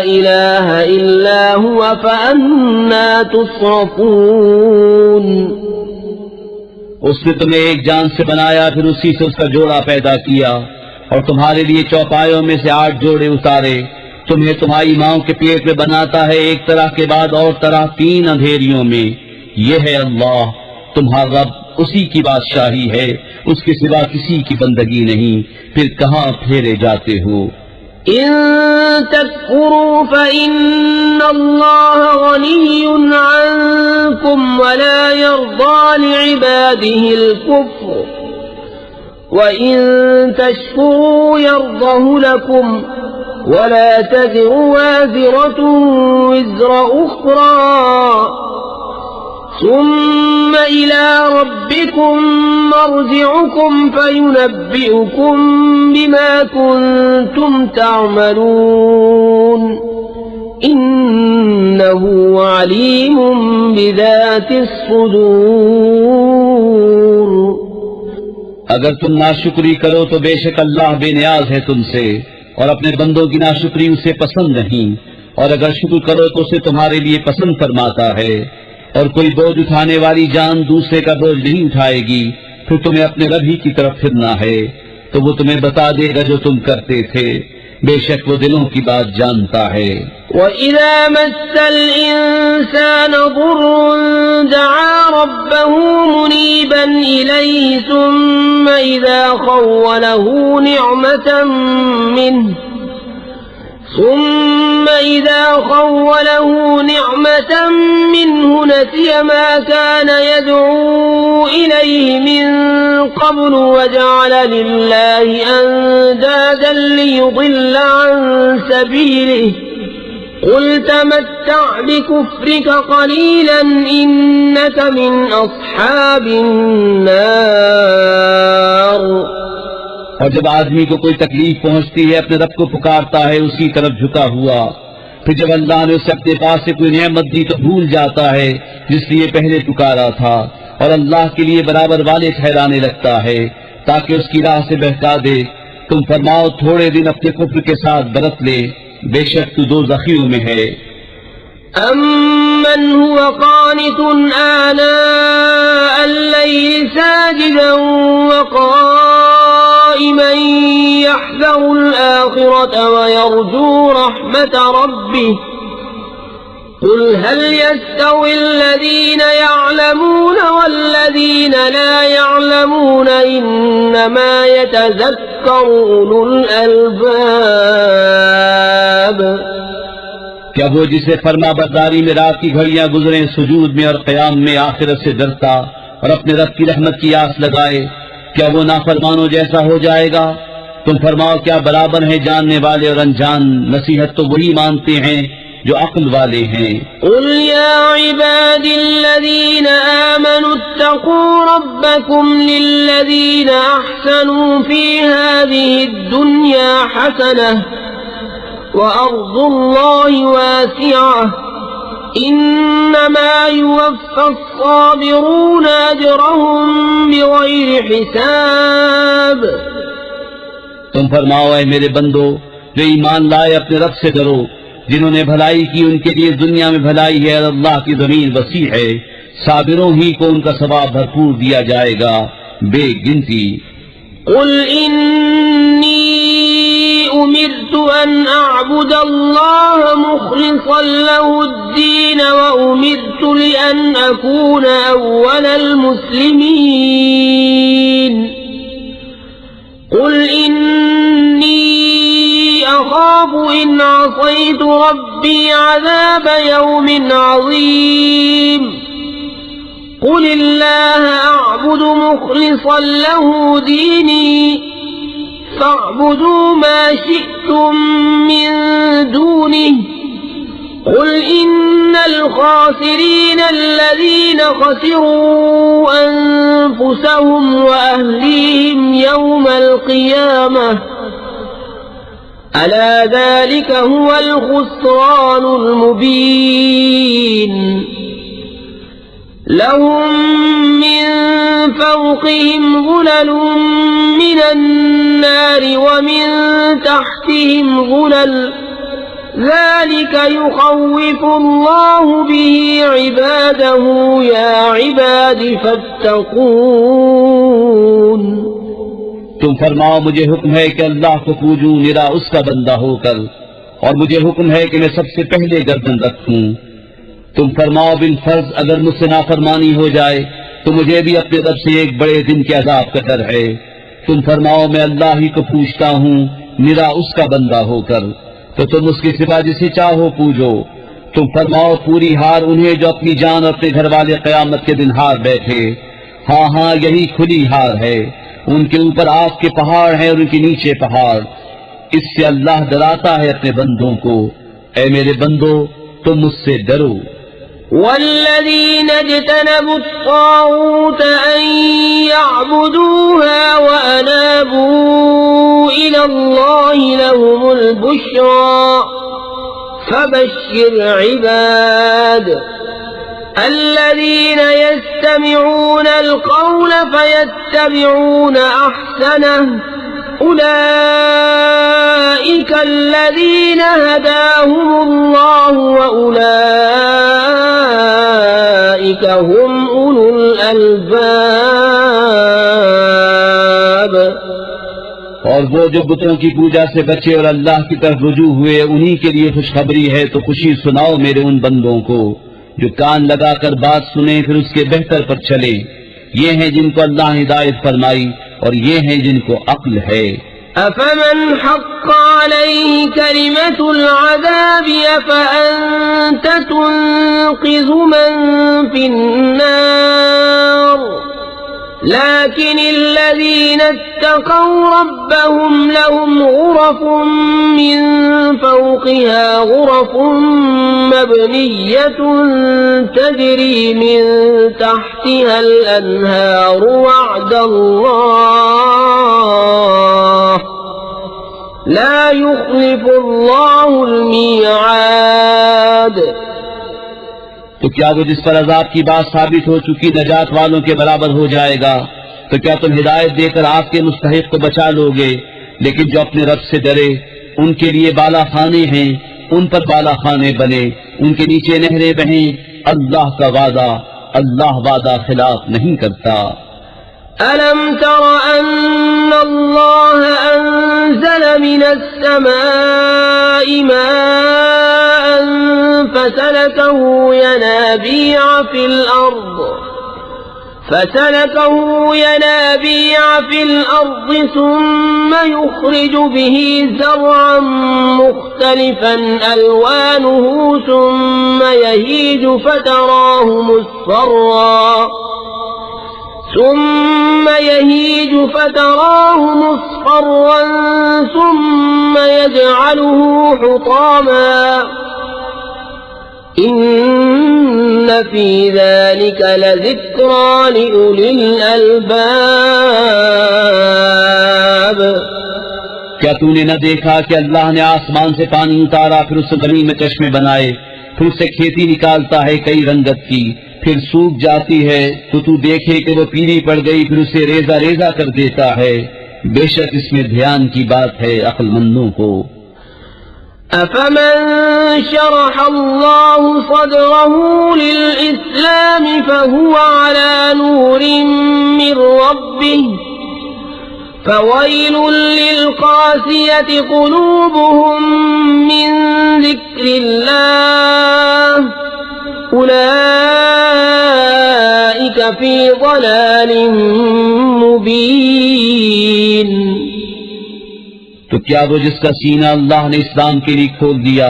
Speaker 2: إله إلا هو فأنا تصرفون।
Speaker 1: उसने तुम्हें एक जान से बनाया, फिर उसी से उसका जोड़ा पैदा किया और तुम्हारे लिए चौपायों में से 8 जोड़े उतारे। तुम्हें तुम्हारी माँ के पेट में बनाता है, एक तरह के बाद और तरह 3 अंधेरियों में। ये है अल्लाह तुम्हारा रब, उसी की बादशाही है, उसके सिवा किसी की बंदगी नहीं। फिर कहाँ फेरे जाते हो?
Speaker 2: إن تكفروا فإن الله غني عنكم ولا يرضى لعباده الكفر وإن تشكروا يرضه لكم ولا تزر وازرة وزر أخرى ثم إلى ربكم مرجعكم فينبئكم بما كنتم تعملون إنه عليم بذات الصدور।
Speaker 1: अगर तुम नाशुक्री करो तो बेशक अल्लाह बेनियाज है तुमसे, और अपने बंदों की नाशुक्री उसे पसंद नहीं, और अगर शुक्र करो तो उसे तुम्हारे लिए पसंद फरमाता है। और कोई बोझ उठाने वाली जान दूसरे का बोझ नहीं उठाएगी। फिर तुम्हें अपने रब ही की तरफ फिरना है, तो वो तुम्हें बता देगा जो तुम करते थे। बेशक वो दिलों की बात जानता है।
Speaker 2: وَإِذَا مَسَّ الْإِنسَانَ ضُرٌّ دَعَا رَبَّهُ مُنِيبًا إِلَيْهِ ثُمَّ إِذَا خَوَّلَهُ نِعْمَةً مِّنْهُ نَسِيَ مَا كَانَ يَدْعُو إِلَيْهِ مِن قَبْلُ وَجَعَلَ لِلَّهِ أَندَادًا لِّيُضِلَّ عَن سَبِيلِهِ قُلْ تَمَتَّعْ بِكُفْرِكَ قَلِيلًا إِنَّكَ مِنْ أَصْحَابِ النَّارِ।
Speaker 1: और जब आदमी को कोई तकलीफ पहुंचती है अपने रब को पुकारता है उसी तरफ झुका हुआ। फिर जब अल्लाह ने उसे अपने पास से कोई नेमत दी तो भूल जाता है जिसलिए पहले पुकारा था, और अल्लाह के लिए बराबर वाले ठहराने लगता है ताकि उसकी राह से बहका दे। तुम फरमाओ थोड़े दिन अपने कुफ्र के साथ बरत ले, बेशक तू दोज़खियों में है।
Speaker 2: أَمَّنْ هُوَ قَانِتٌ آنَاءَ اللَّيْلِ سَاجِدًا وَقَائِمًا يَحْذَرُ الْآخِرَةَ وَيَرْجُو رَحْمَةَ رَبِّهِ قُلْ هَلْ يَسْتَوِي الَّذِينَ يَعْلَمُونَ وَالَّذِينَ لَا يَعْلَمُونَ إِنَّمَا يَتَذَكَّرُ أُولُو الْأَلْبَابِ।
Speaker 1: क्या वो जिसे फरमा बरदारी में रात की घड़ियां गुजरे सुजूद में और क़याम में आखिरत से डरता और अपने रब की रहमत की आस लगाए, क्या वो नाफरमानों जैसा हो जाएगा? तुम फरमाओ, क्या बराबर है जानने वाले और अनजान? नसीहत तो वही मानते हैं जो अक्ल वाले हैं।
Speaker 2: क़ुल या इबादिल्लज़ीना आमनु इत्तक़ू रब्बकुम लिल्लज़ीना अहसनू फ़ी हाज़िहिद्दुन्या हसनह व अर्ज़ुल्लाहि वासिअह इन्नमा युवफ़्फ़ास्साबिरूना अजरहुम बिग़ैरि हिसाब।
Speaker 1: तुम फरमाओ, ऐ मेरे बंदो, जो ईमान लाए अपने रब से डरो। जिन्होंने भलाई की उनके लिए दुनिया में भलाई है, और अल्लाह की ज़मीन वसी है। साबिरों ही को उनका सवाब भरपूर दिया जाएगा बेगिनती।
Speaker 2: क़ुल इन्नी उमिरतु अन अअबुदल्लाह मुख़लिसन लहुद्दीन व उमिरतु लिअन अकून अव्वलल मुस्लिमीन। क़ुल इन्नी अख़ाफ़ु इन असैतु रब्बी अज़ाब यौमिन अज़ीम। क़ुलिल्लाह अअबुदु मुख़लिसन लहु दीनी फ़अबुदू मा शिअ्तुम मिन दूनिहि। क़ुल इन्नल ख़ासिरीन अल्लज़ीन ख़सिरू अन्फुसहुम व अहलीहिम यौमल क़ियामह अला ज़ालिका हुवल ख़ुस्रानुल मुबीन। लहुम मिन फ़ौक़िहिम ज़ुललुम मिनन नारि व मिन तहतिहिम ज़ुलल ज़ालिका युख़व्विफ़ुल्लाहु बिही इबादहु या इबादी फ़त्तक़ून।
Speaker 1: तुम फरमाओ, मुझे हुक्म है कि अल्लाह को पूजूं निरा उसका बंदा होकर, और मुझे हुक्म है कि मैं सबसे पहले गर्दन रखूं। तुम फरमाओ, बिन फर्ज अगर मुझसे नाफरमानी हो जाए तो मुझे भी अपने रब से एक बड़े दिन के अज़ाब का डर है। तुम फरमाओ, मैं अल्लाह ही को पूछता हूँ निरा उसका बंदा होकर, तो तुम उसके सिवा जिसे चाहो पूजो। तुम फरमाओ, पूरी हार उन्हें जो अपनी जान और अपने घर वाले क़यामत के दिन हार बैठे। हाँ हाँ, यही खुली हार है। उनके ऊपर आग के पहाड़ हैं और उनके नीचे पहाड़। इससे अल्लाह डराता है अपने बंदों को। ऐ मेरे बंदो, तुम मुझसे डरो।
Speaker 2: वल्लज़ीन इज्तनबू त्ताग़ूत अन यअबुदूहा व अनाबू इलल्लाहि लहुमुल बुश्रा फबश्शिर इबाद। الذين يستمعون القول فيتبعون أحسنه أولئك الذين هداهم الله وأولئك هم أولو الألباب।
Speaker 1: और वो जो बुतों की पूजा से बचे और अल्लाह की तरफ रुजू हुए, उन्हीं के लिए खुशखबरी है। तो खुशी सुनाओ मेरे उन बंदों को जो कान लगाकर बात सुने फिर उसके बेहतर पर चले। ये हैं जिनको अल्लाह ने हिदायत फरमाई और ये हैं जिनको अक्ल है।
Speaker 2: अफमन हक़्क़ अलैहि कलिमतुल अज़ाब अफ़अन्त तुन्क़िज़ु मन फ़िन्नार। लकिनिल्लज़ीन इत्तक़व रब्बहुम लहुम ग़ुरफ़ुम मिन फ़ौक़िहा ग़ुरफ़ुम मबनिय्यतुन तजरी मिन तहतिहल अन्हार वअदल्लाह ला युख़्लिफ़ुल्लाहुल मीआद।
Speaker 1: तो क्या वो जिस पर अजाब की बात साबित हो चुकी नजात वालों के बराबर हो जाएगा? तो क्या तुम हिदायत देकर आपके मुस्तहिक को बचा लोगे? लेकिन जो अपने रब से डरे उनके लिए बाला खाने हैं, उन पर बाला खाने बने, उनके नीचे नहरें बहें। अल्लाह का वादा, अल्लाह वादा खिलाफ नहीं करता।
Speaker 2: अलम तर अन्नल्लाह अंज़ल मिनस समाई माअन फसलकहु यनाबीअ फिल अर्द सुम्म युख़रिजु बिही ज़रअन मुख़्तलिफ़न अलवानुहु सुम्म यहीजु फ़तराहु मुस्फ़र्रा ثم يهيج فتراه مصفرا ثم يجعله حطاما إن في ذلك لذكرى لأولي الألباب।
Speaker 1: क्या तूने न देखा कि अल्लाह ने आसमान से पानी उतारा, फिर उससे जमीन में चश्मे बनाए, फिर उससे खेती निकालता है कई रंगत की, फिर सूख जाती है तो तू देखे कि वो पीली पड़ गई, फिर उसे रेजा रेजा कर देता है। बेशक इसमें ध्यान की बात है अक्लमंदों को।
Speaker 2: أفمن شرح الله صدره للإسلام فهو على نور من ربه فويل للقاسية قلوبهم من ذكر الله أولئك في ضلال مبين।
Speaker 1: तो क्या वो जिसका सीना अल्लाह ने इस्लाम के लिए खोल दिया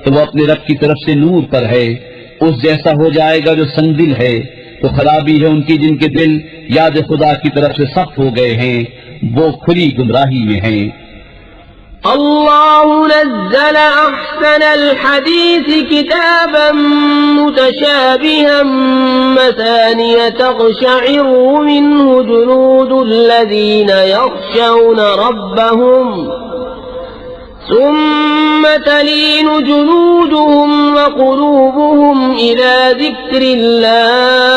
Speaker 1: तो वो अपने रब की तरफ से नूर पर है, उस जैसा हो जाएगा जो संगदिल है। तो खराबी है उनकी जिनके दिल याद खुदा की तरफ से सख्त हो गए हैं, वो खुली गुमराही में हैं।
Speaker 2: الله نزل أحسن الحديث كتابا متشابها مثانية تقشعر منه جلود الذين يخشون ربهم ثم تلين جلودهم وقلوبهم إلى ذكر الله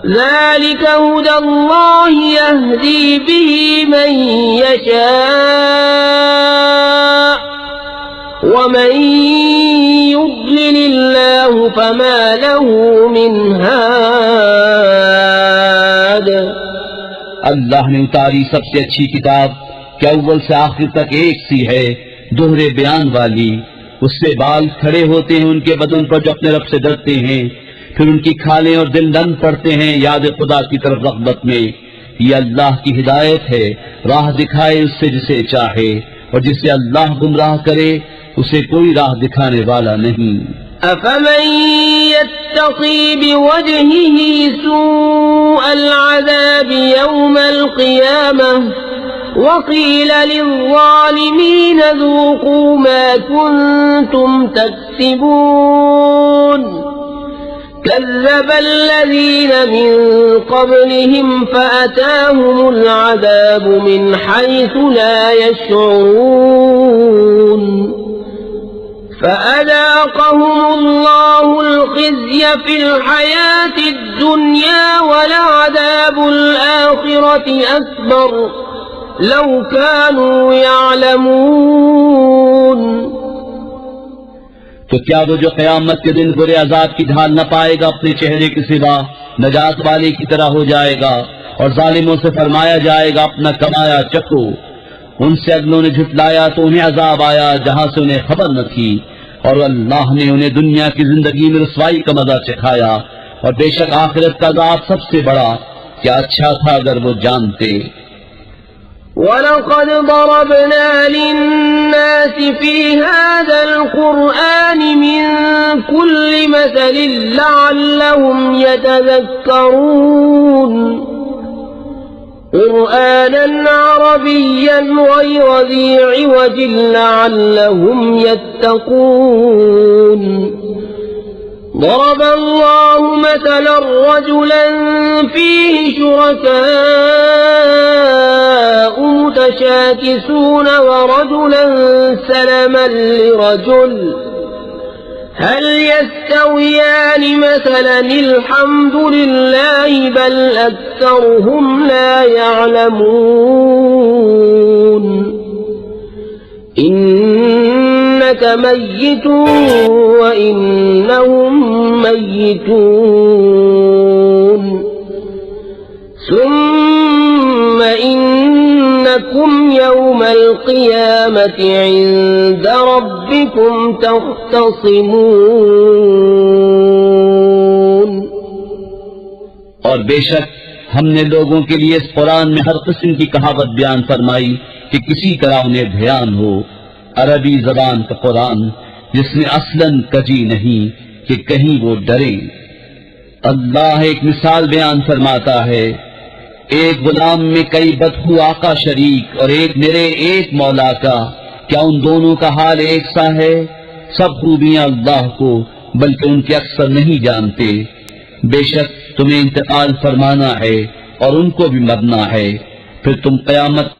Speaker 2: ذلك هدى الله يهدي به من يشاء ومن يضلل الله فما له من هاد।
Speaker 1: अल्लाह ने उतारी सबसे अच्छी किताब क्या अव्वल से आखिर तक एक सी है, दोहरे बयान वाली। उससे बाल खड़े होते हैं उनके बदन पर जो अपने रब से डरते हैं, फिर उनकी खालें और दिल नम पड़ते हैं याद खुदा की तरफ रग़बत में। ये अल्लाह की हिदायत है, राह दिखाए उससे जिसे चाहे, और जिसे अल्लाह गुमराह करे उसे कोई राह दिखाने वाला नहीं।
Speaker 2: أفمن يتقي بوجهه سوء العذاب يوم القيامة وقيل للظالمين ذوقوا ما كنتم تكسبون كذب الذين من قبلهم فأتاهم العذاب من حيث لا يشعرون فأذاقهم الله الخزي في الحياة الدنيا ولعذاب الآخرة أكبر لو كانوا يعلمون।
Speaker 1: तो क्या वो जो क़यामत के दिन बुरे अजाब की ढाल न पाएगा अपने चेहरे के सिवा नजात वाले की तरह हो जाएगा, और जालिमों से फरमाया जाएगा अपना कमाया चखो। उनसे अगलों ने झुटलाया तो उन्हें अजाब आया जहां से उन्हें खबर न थी, और अल्लाह ने उन्हें दुनिया की जिंदगी में रुसवाई का मजा चखाया, और बेशक आखिरत का अजाब सबसे बड़ा। क्या अच्छा था अगर वो जानते।
Speaker 2: وَلَقَدْ ضَرَبْنَا لِلنَّاسِ فِي هَذَا الْقُرْآنِ مِنْ كُلِّ مَثَلٍ لَعَلَّهُمْ يَتَذَكَّرُونَ قُرْآنًا عَرَبِيًّا غَيْرَ ذِي عِوَجٍ لَعَلَّهُمْ يَتَّقُونَ ضرب الله مثلا رجلا فيه شركاء متشاكسون ورجلا سلما لرجل هل يستويان مثلا الحمد لله بل أكثرهم لا يعلمون إنك ميت وإنهم ميتون ثم إنكم يوم القيامة عند ربكم تختصمون।
Speaker 1: और बेशक हमने लोगों के लिए इस कुरान में हर किस्म की कहावत बयान फरमाई कि किसी तरह उन्हें ध्यान हो। अरबी जबान का कुरान जिसमें असलन कजी नहीं कि कहीं वो डरे। अल्लाह एक मिसाल बयान फरमाता है, एक गुलाम में कई बदखू आका शरीक और एक मेरे एक मौला का, क्या उन दोनों का हाल एक सा है? सब खूबियां अल्लाह को, बल्कि उनके अक्सर नहीं जानते। बेशक तुम्हें इंतकाल फरमाना है और उनको भी मरना है, फिर तुम क़यामत